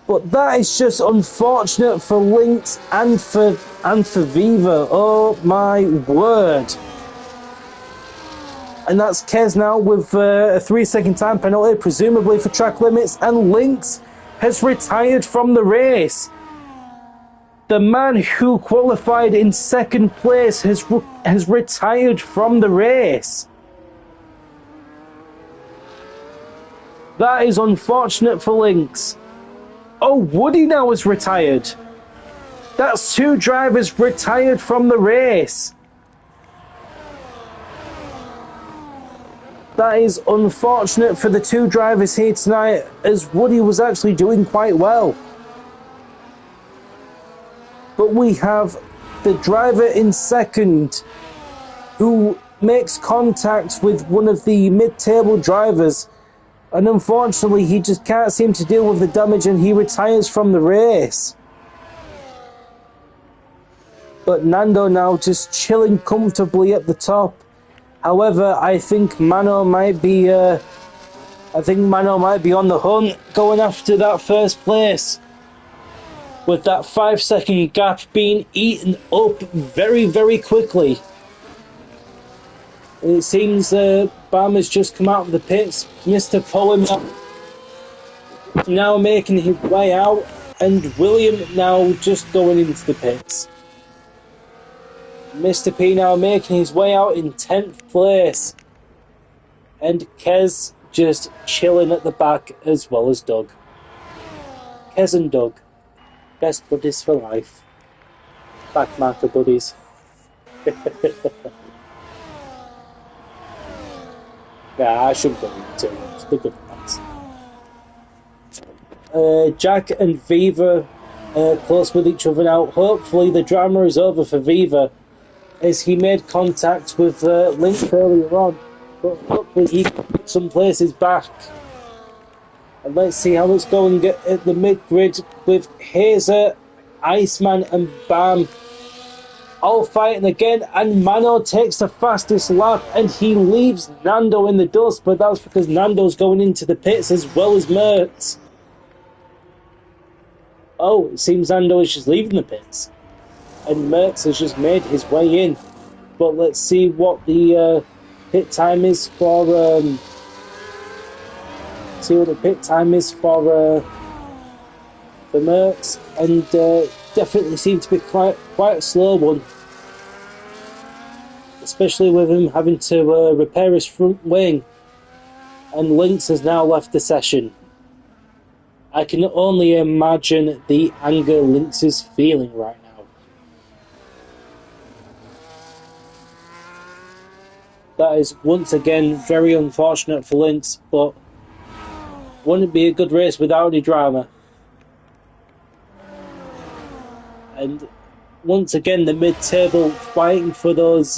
But that is just unfortunate for Lynx and for Viva. Oh my word. And that's Kez now with a 3-second time penalty, presumably for track limits, and Lynx has retired from the race. The man who qualified in second place has retired from the race. That is unfortunate for Lynx. Oh, Woody now has retired. That's 2 drivers retired from the race. That is unfortunate for the 2 drivers here tonight, as Woody was actually doing quite well. But we have the driver in second who makes contact with one of the mid-table drivers, and unfortunately he just can't seem to deal with the damage and he retires from the race. But Nando now just chilling comfortably at the top. However, I think Mano might be on the hunt, going after that first place. With that 5-second gap being eaten up very, very quickly. It seems Bam has just come out of the pits. Mr. Poem now making his way out, and William now just going into the pits. Mr. P now making his way out in 10th place. And Kez just chilling at the back as well as Doug. Kez and Doug, best buddies for life. Backmarker buddies. Yeah, I shouldn't go into it. It's the good ones. Jack and Viva close with each other now. Hopefully the drama is over for Viva, as he made contact with Lynx earlier on, but hopefully he can put some places back. And let's see how it's going at the mid-grid with Hazer, Iceman and Bam all fighting again, and Mano takes the fastest lap and he leaves Nando in the dust, but that's because Nando's going into the pits as well as Merckx. Oh, it seems Nando is just leaving the pits. And Merckx has just made his way in. But let's see what the pit time is for. See what the pit time is for Merckx, and definitely seems to be quite a slow one, especially with him having to repair his front wing. And Lynx has now left the session. I can only imagine the anger Lynx is feeling right now. That is once again very unfortunate for Lynx, but wouldn't be a good race without any drama. And once again the mid-table fighting for those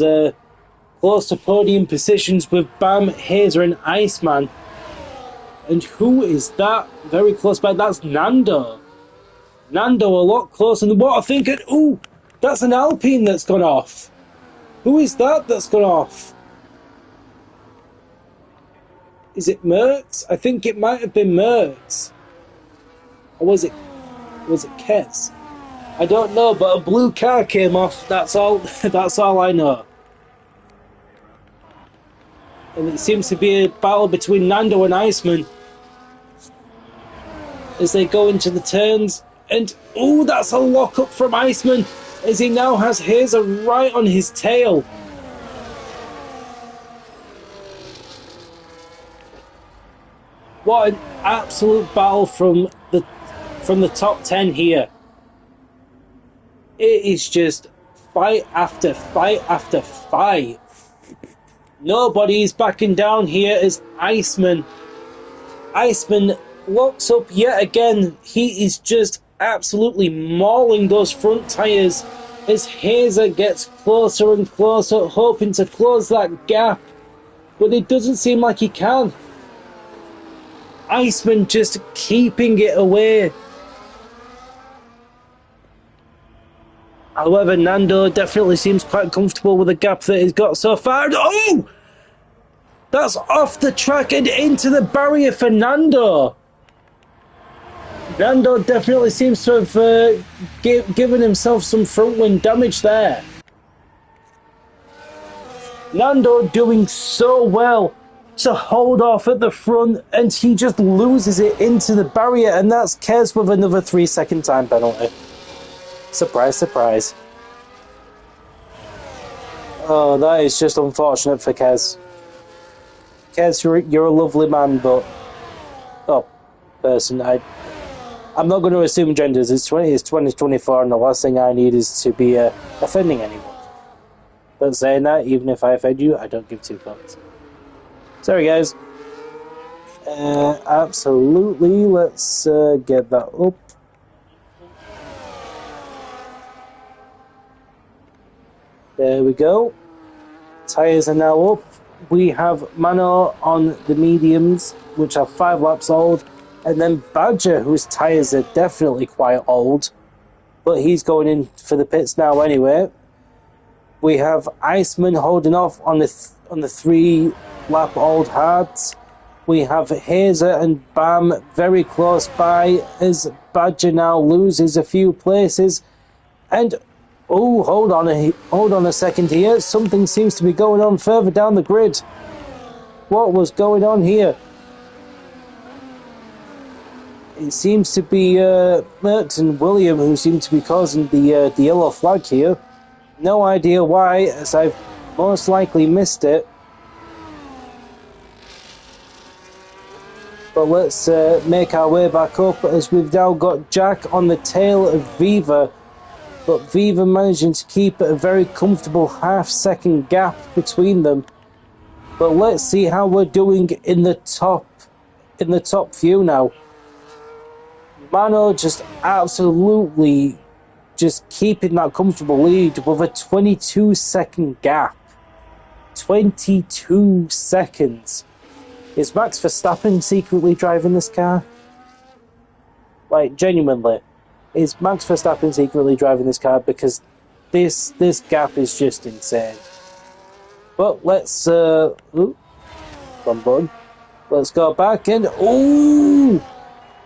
close to podium positions with Bam, Hazer and Iceman. And who is that very close by? That's Nando. Nando a lot closer than what I think. Ooh, that's an Alpine that's gone off. Who is that that's gone off? Is it Mertz? I think it might have been Mertz. Or was it Kez? I don't know, but a blue car came off. That's all. That's all I know. And it seems to be a battle between Nando and Iceman as they go into the turns. And oh, that's a lock up from Iceman as he now has Hazer right on his tail. What an absolute battle from the top 10 here. It is just fight after fight after fight. Nobody is backing down here as Iceman locks up yet again. He is just absolutely mauling those front tyres as Hazer gets closer and closer, hoping to close that gap. But it doesn't seem like he can. Iceman just keeping it away. However, Nando definitely seems quite comfortable with the gap that he's got so far. Oh! That's off the track and into the barrier for Nando. Nando definitely seems to have given himself some front wing damage there. Nando doing so well to hold off at the front, and he just loses it into the barrier, and that's Kez with another 3-second time penalty. Surprise, surprise. Oh, that is just unfortunate for Kez. Kez, you're a lovely man, but person. I'm not going to assume genders. It's 2024, and the last thing I need is to be offending anyone. But saying that, even if I offend you, I don't give two fucks. Sorry, guys. Absolutely. Let's get that up. There we go. Tyres are now up. We have Mano on the mediums, which are 5 laps old. And then Badger, whose tyres are definitely quite old. But he's going in for the pits now anyway. We have Iceman holding off on the 3-lap-old hards. We have Hazer and Bam very close by as Badger now loses a few places. And oh, hold on a second here. Something seems to be going on further down the grid. What was going on here? It seems to be Mertz and William who seem to be causing the yellow flag here. No idea why, as I've most likely missed it. But let's make our way back up as we've now got Jack on the tail of Viva. But Viva managing to keep a very comfortable half-second gap between them. But let's see how we're doing in the top few now. Mano just absolutely just keeping that comfortable lead with a 22-second gap. 22 seconds. Is Max Verstappen secretly driving this car? Like, genuinely. Is Max Verstappen secretly driving this car? Because this gap is just insane. But let's wrong button. Let's go back and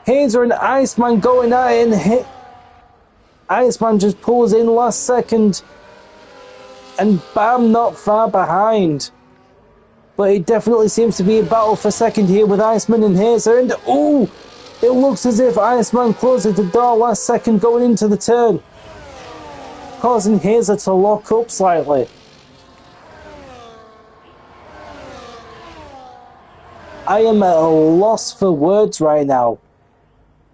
Hazer and Iceman going at it, and Iceman just pulls in last second, and Bam not far behind. But it definitely seems to be a battle for second here with Iceman and Hazer, and it looks as if Iceman closes the door last second going into the turn, causing Hazer to lock up slightly. I am at a loss for words right now.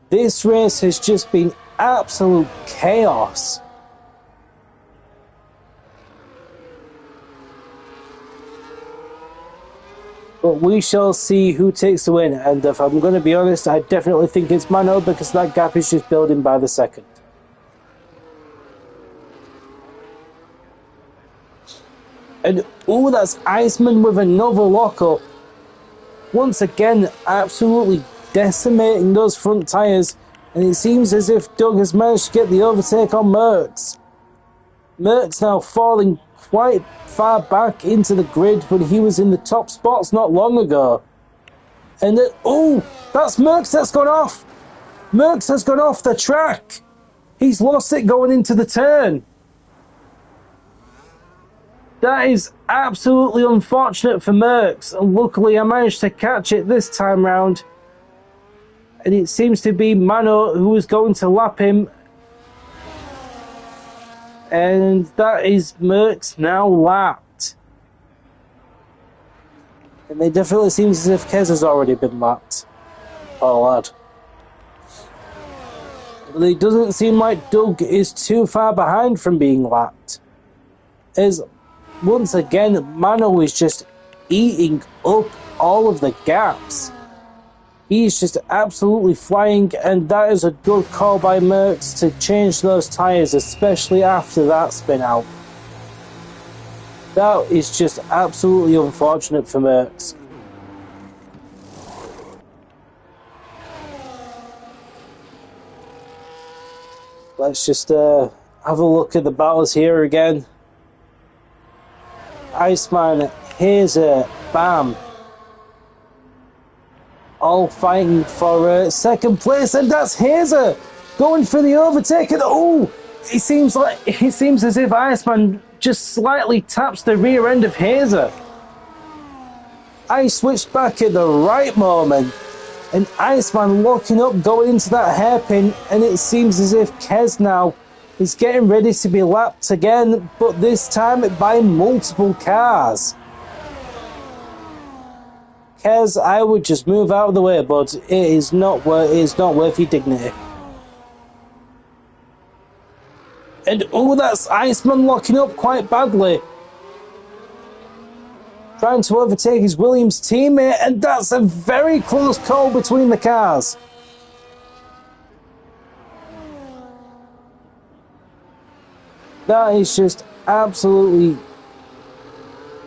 This race has just been absolute chaos. But we shall see who takes the win, and if I'm going to be honest, I definitely think it's Mano because that gap is just building by the second. And oh, that's Iceman with another lockup. Once again, absolutely decimating those front tyres. And it seems as if Doug has managed to get the overtake on Merckx. Merckx now falling quite far back into the grid, but he was in the top spots not long ago. And then, oh, that's Merckx that's gone off. Merckx has gone off the track. He's lost it going into the turn. That is absolutely unfortunate for Merckx. And luckily I managed to catch it this time round. And it seems to be Mano who is going to lap him. And that is Merckx now lapped. And it definitely seems as if Kez has already been lapped. Oh lad. But it doesn't seem like Doug is too far behind from being lapped. As once again, Mano is just eating up all of the gaps. He's just absolutely flying, and that is a good call by Merckx to change those tyres, especially after that spin out. That is just absolutely unfortunate for Merckx. Let's just have a look at the battles here again. Iceman, Hazer, Bam. All fighting for second place, and that's Hazer going for the overtake. And oh, it seems as if Iceman just slightly taps the rear end of Hazer. I switched back at the right moment, and Iceman locking up going into that hairpin, and it seems as if Kez now is getting ready to be lapped again, but this time by multiple cars. Kez, I would just move out of the way, but it is not worth your dignity. And oh, that's Iceman locking up quite badly. Trying to overtake his Williams teammate, and that's a very close call between the cars. That is just absolutely...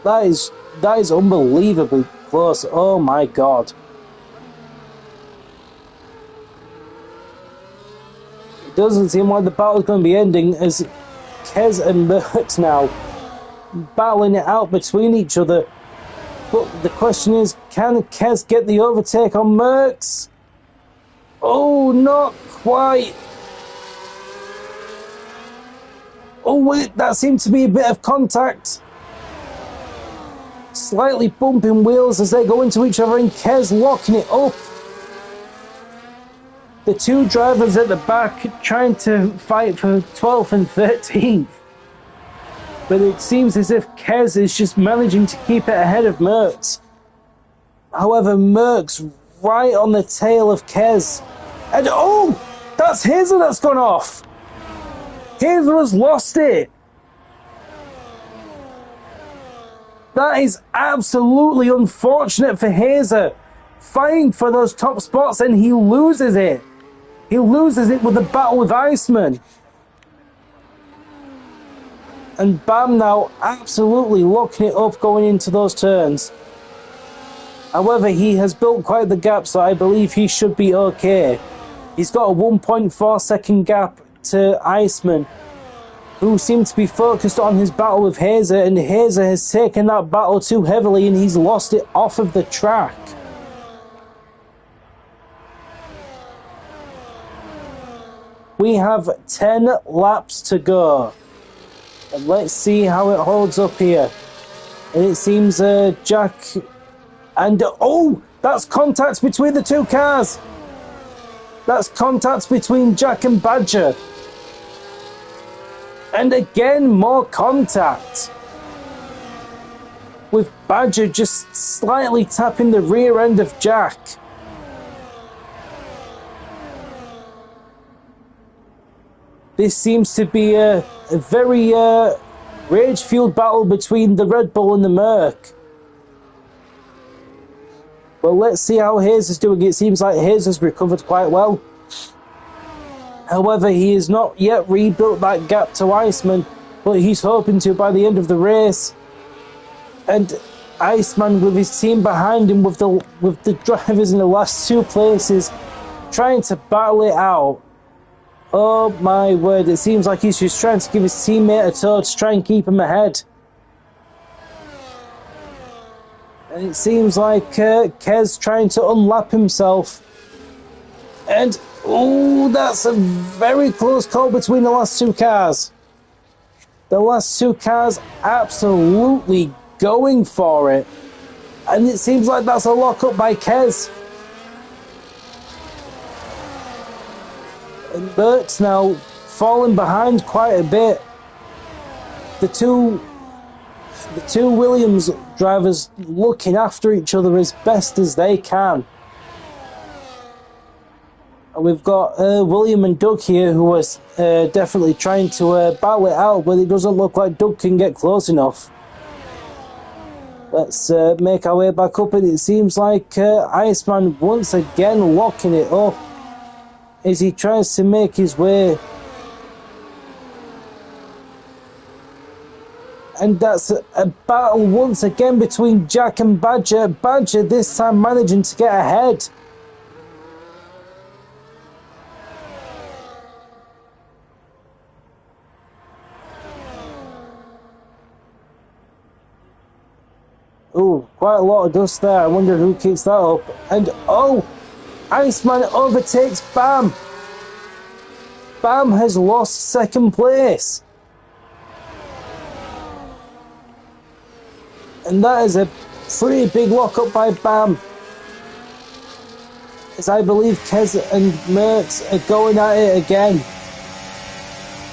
That is unbelievably close. Oh my god. It doesn't seem like the battle's going to be ending as Kez and Merckx now battling it out between each other. But the question is, can Kez get the overtake on Merckx? Oh, not quite. Oh wait, that seemed to be a bit of contact. Slightly bumping wheels as they go into each other, and Kez locking it up. The two drivers at the back trying to fight for 12th and 13th. But it seems as if Kez is just managing to keep it ahead of Merckx. However, Merckx right on the tail of Kez. And oh, that's Hazer that's gone off. Hazer has lost it. That is absolutely unfortunate for Hazer. Fighting for those top spots, and he loses it. He loses it with the battle with Iceman. And Bam now absolutely locking it up going into those turns. However, he has built quite the gap, so I believe he should be okay. He's got a 1.4 second gap to Iceman, who seemed to be focused on his battle with Hazer, and Hazer has taken that battle too heavily and he's lost it off of the track. We have 10 laps to go. And let's see how it holds up here. And it seems Jack and... oh! That's contact between the two cars! That's contact between Jack and Badger. And again, more contact. With Badger just slightly tapping the rear end of Jack. This seems to be a very rage-fueled battle between the Red Bull and the Merc. Well, let's see how Hayes is doing. It seems like Hayes has recovered quite well. However, he has not yet rebuilt that gap to Iceman, but he's hoping to by the end of the race. And Iceman with his team behind him, with the drivers in the last two places, trying to battle it out. Oh my word, it seems like he's just trying to give his teammate a toe to try and keep him ahead. And it seems like Kez trying to unlap himself. And, oh, that's a very close call between the last two cars. The last two cars absolutely going for it. And it seems like that's a lock-up by Kez. And Bert's now falling behind quite a bit. The two Williams drivers looking after each other as best as they can. And we've got William and Doug here, who are definitely trying to battle it out, but it doesn't look like Doug can get close enough. Let's make our way back up, and it seems like Iceman once again locking it up as he tries to make his way. And that's a battle once again between Jack and Badger. Badger this time managing to get ahead. Oh, quite a lot of dust there. I wonder who kicks that up. And oh, Iceman overtakes Bam. Bam has lost second place. And that is a pretty big lock-up by Bam. As I believe Kez and Merckx are going at it again.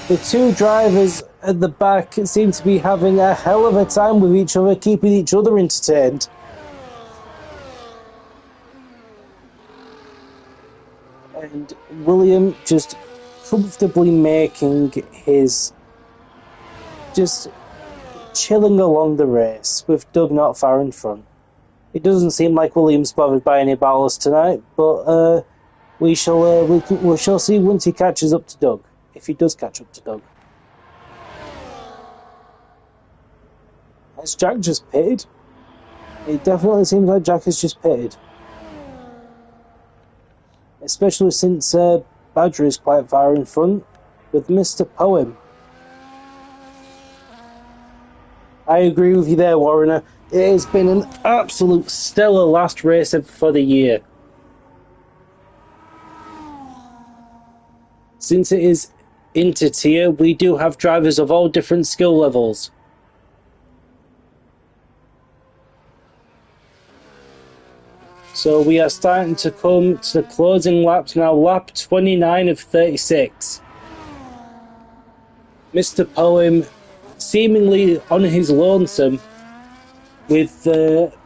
The two drivers at the back seem to be having a hell of a time with each other, keeping each other entertained. And William just comfortably making his... just chilling along the race, with Doug not far in front. It doesn't seem like William's bothered by any battles tonight, but we shall see once he catches up to Doug, if he does catch up to Doug. Has Jack just pitted? It definitely seems like Jack has just pitted. Especially since Badger is quite far in front with Mr. Poem. I agree with you there, Warrener. It has been an absolute stellar last race for the year. Since it is inter-tier, we do have drivers of all different skill levels. So we are starting to come to the closing laps now, lap 29 of 36. Mr. Poem seemingly on his lonesome, with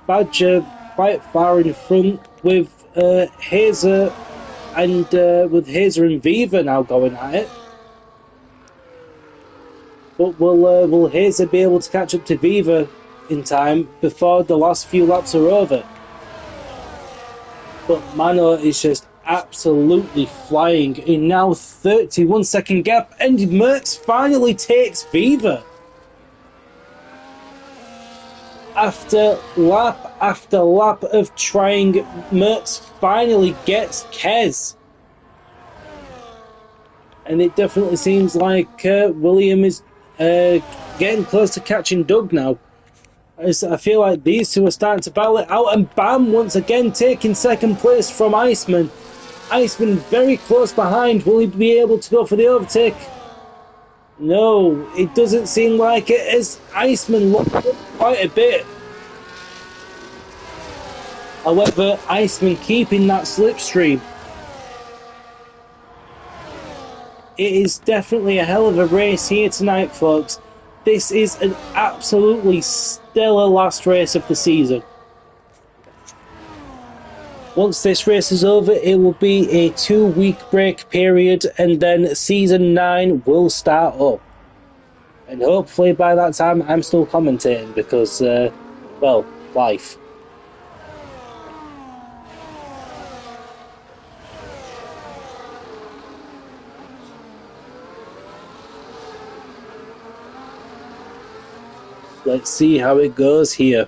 Badger quite far in front, with Hazer and Viva now going at it. But will Hazer be able to catch up to Viva in time before the last few laps are over? But Mano is just absolutely flying in now 31 second gap, and Merckx finally takes Viva. After lap of trying, Merckx finally gets Kez. And it definitely seems like William is getting close to catching Doug now. As I feel like these two are starting to battle it out, and Bam once again taking second place from Iceman. Iceman very close behind. Will he be able to go for the overtake? No, it doesn't seem like it, as Iceman locked up quite a bit. However, Iceman keeping that slipstream. It is definitely a hell of a race here tonight, folks. This is an absolutely stellar last race of the season. Once this race is over, it will be a 2-week break period, and then Season 9 will start up. And hopefully by that time I'm still commentating because, well, life. Let's see how it goes here.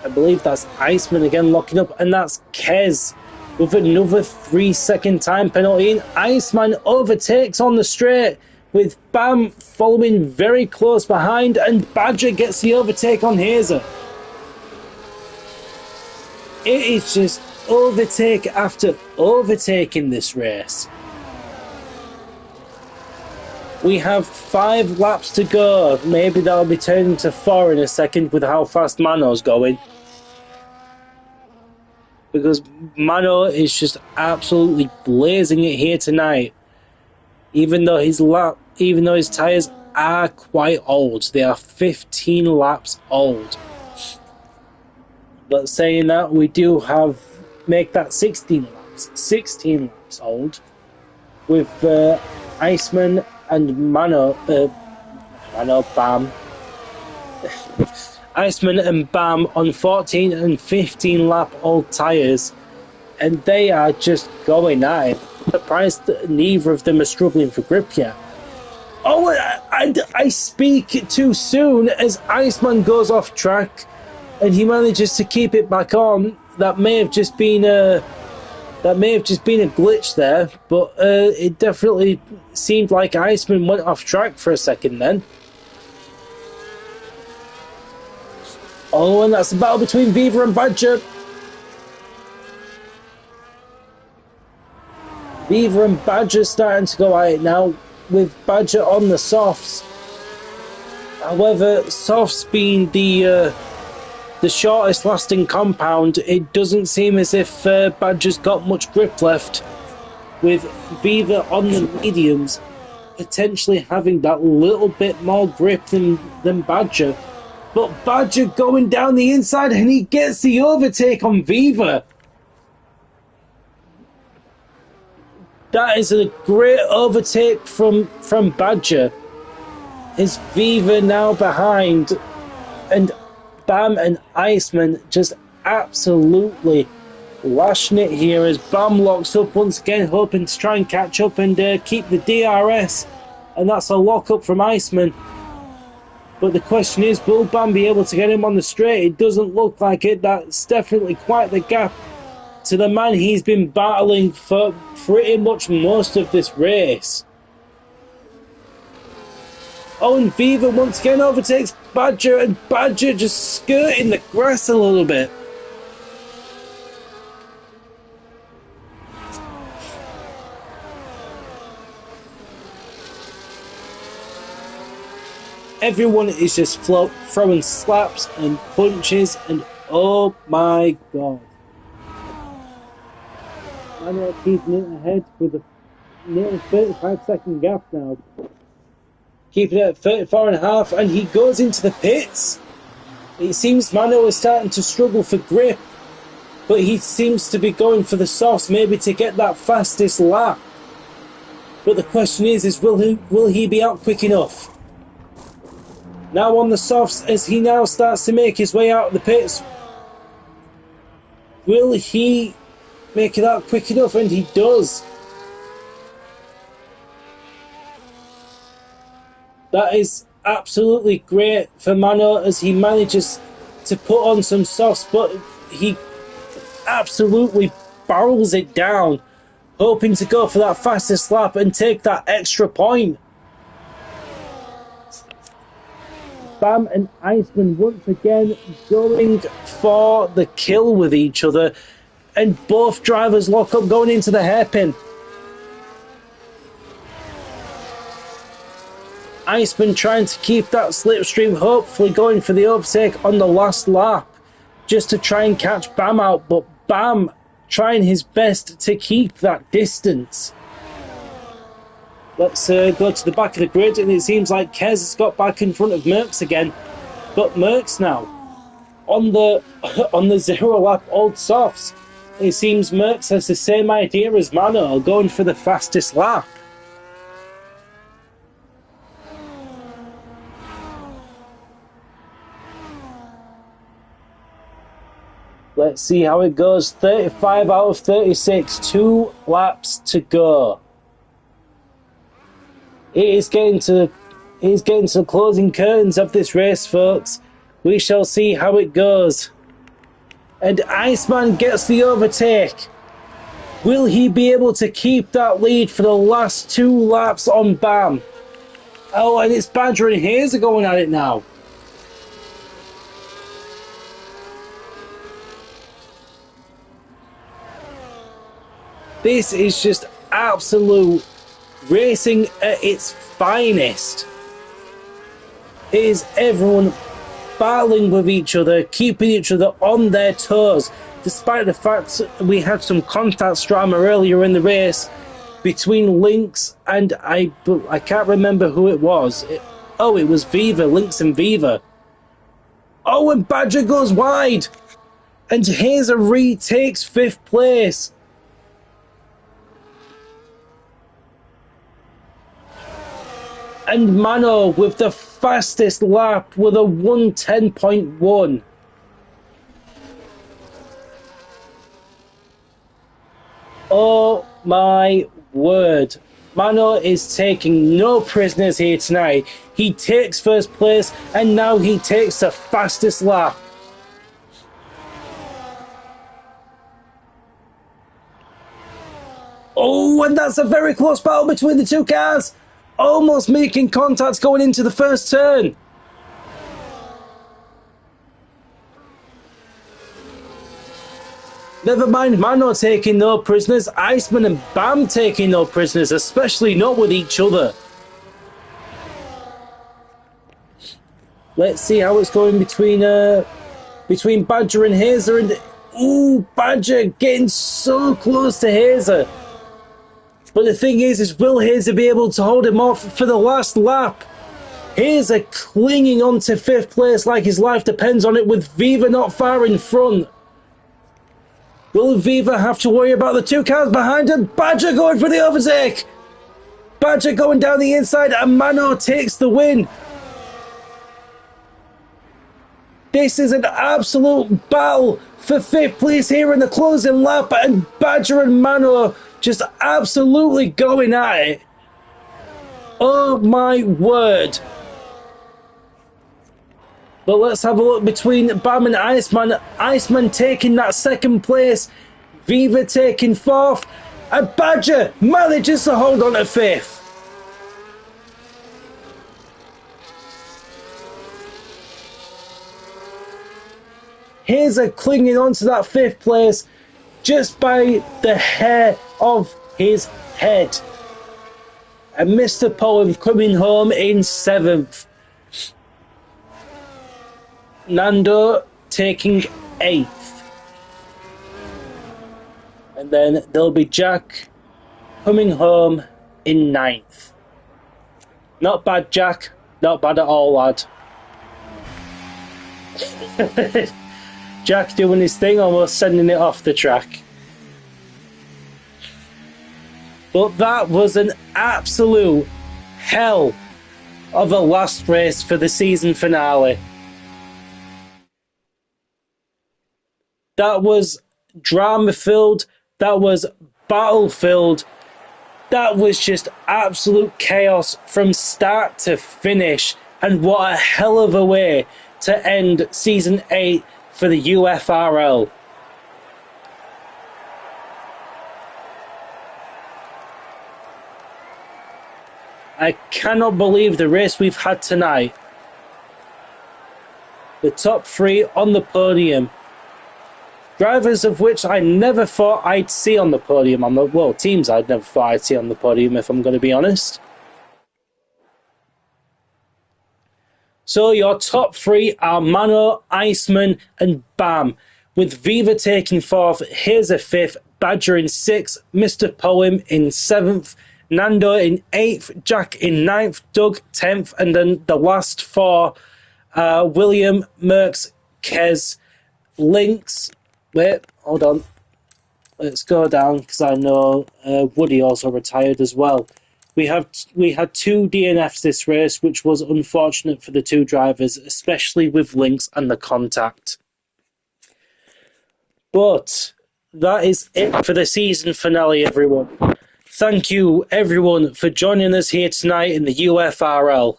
I believe that's Iceman again locking up, and that's Kez with another 3-second time penalty. And Iceman overtakes on the straight with Bam following very close behind, and Badger gets the overtake on Hazer. It is just overtake after overtake in this race. We have 5 laps to go. Maybe that'll be turned into 4 in a second with how fast Mano's going. Because Mano is just absolutely blazing it here tonight. Even though his tyres are quite old. They are 15 laps old. But saying that, we do make that 16 laps. 16 laps old. With Iceman and Bam. Iceman and Bam on 14 and 15 lap old tyres, and they are just going at it. Surprised that neither of them are struggling for grip yet. Oh, I speak too soon as Iceman goes off track and he manages to keep it back on. That may have just been a glitch there, but it definitely seemed like Iceman went off track for a second then. Oh, and that's the battle between Viva and Badger. Viva and Badger starting to go at it now, with Badger on the softs. However, softs being the shortest lasting compound, it doesn't seem as if Badger's got much grip left, with Viva on the mediums potentially having that little bit more grip than Badger. But Badger going down the inside and he gets the overtake on Viva. That is a great overtake from Badger. Is Viva now behind, and Bam and Iceman just absolutely lashing it here as Bam locks up once again, hoping to try and catch up and keep the DRS, and that's a lock up from Iceman. But the question is, will Bam be able to get him on the straight? It doesn't look like it. That's definitely quite the gap to the man he's been battling for pretty much most of this race. Oh, and Viva once again overtakes Badger, and Badger just skirting the grass a little bit. Everyone is just throwing slaps and punches, and oh my god. Mano keeping it ahead with a nearly 35-second gap now. Keeping it at 34.5, and he goes into the pits. It seems Mano is starting to struggle for grip, but he seems to be going for the softs, maybe to get that fastest lap. But the question is will he be out quick enough? Now on the softs, as he now starts to make his way out of the pits. Will he make it out quick enough? And he does. That is absolutely great for Mano as he manages to put on some softs, but he absolutely barrels it down, hoping to go for that fastest lap and take that extra point. Bam and Iceman once again going for the kill with each other, and both drivers lock up going into the hairpin. Iceman trying to keep that slipstream, hopefully going for the overtake on the last lap, just to try and catch Bam out, but Bam trying his best to keep that distance. Let's go to the back of the grid, and it seems like Kez has got back in front of Merckx again. But Merckx now on the 0 lap old softs. It seems Merckx has the same idea as Mano, going for the fastest lap. Let's see how it goes. 35 out of 36, 2 laps to go. It is getting to the closing curtains of this race, folks. We shall see how it goes. And Iceman gets the overtake. Will he be able to keep that lead for the last 2 laps on Bam? Oh, and it's Badger and Hazer going at it now. This is just absolute racing at its finest. It is everyone battling with each other, keeping each other on their toes, despite the fact we had some contact drama earlier in the race between Lynx and I can't remember who it was. It was Viva, Lynx and Viva. Oh, and Badger goes wide, and Hazer retakes 5th place. And Mano with the fastest lap with a 1:10.1. Oh my word. Mano is taking no prisoners here tonight. He takes 1st place and now he takes the fastest lap. Oh, and that's a very close battle between the 2 cars. Almost making contact going into the 1st turn. Never mind Mano taking no prisoners, Iceman and Bam taking no prisoners, especially not with each other. Let's see how it's going between Badger and Hazer. And ooh, Badger getting so close to Hazer. But the thing is will Hazer be able to hold him off for the last lap? Hazer clinging on to 5th place like his life depends on it, with Viva not far in front. Will Viva have to worry about the 2 cars behind him? Badger going for the overtake. Badger going down the inside and Mano takes the win. This is an absolute battle for 5th place here in the closing lap, and Badger and Mano just absolutely going at it. Oh my word. But let's have a look between Bam and Iceman. Iceman taking that 2nd place. Viva taking 4th. And Badger manages to hold on to 5th. Hazer clinging on to that 5th place just by the hair of his head. And Mr. Poem coming home in 7th. Nando taking 8th. And then there'll be Jack coming home in 9th. Not bad, Jack. Not bad at all, lad. Jack doing his thing, almost sending it off the track. But that was an absolute hell of a last race for the season finale. That was drama-filled. That was battle-filled. That was just absolute chaos from start to finish. And what a hell of a way to end Season 8 for the UFRL. I cannot believe the race we've had tonight. The top 3 on the podium. Drivers of which I never thought I'd see on the podium. Teams I'd never thought I'd see on the podium, if I'm going to be honest. So your top 3 are Mano, Iceman and Bam, with Viva taking 4th, Hazer 5th, Badger in 6th, Mr. Poem in 7th, Nando in 8th, Jack in 9th, Doug 10th, and then the last 4, William, Merckx, Kez, Lynx. Wait, hold on. Let's go down because I know Woody also retired as well. We had 2 DNFs this race, which was unfortunate for the 2 drivers, especially with Lynx and the contact. But that is it for the season finale, everyone. Thank you, everyone, for joining us here tonight in the UFRL.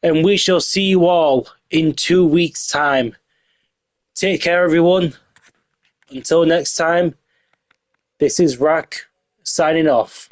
And we shall see you all in 2 weeks' time. Take care, everyone. Until next time, this is Rack signing off.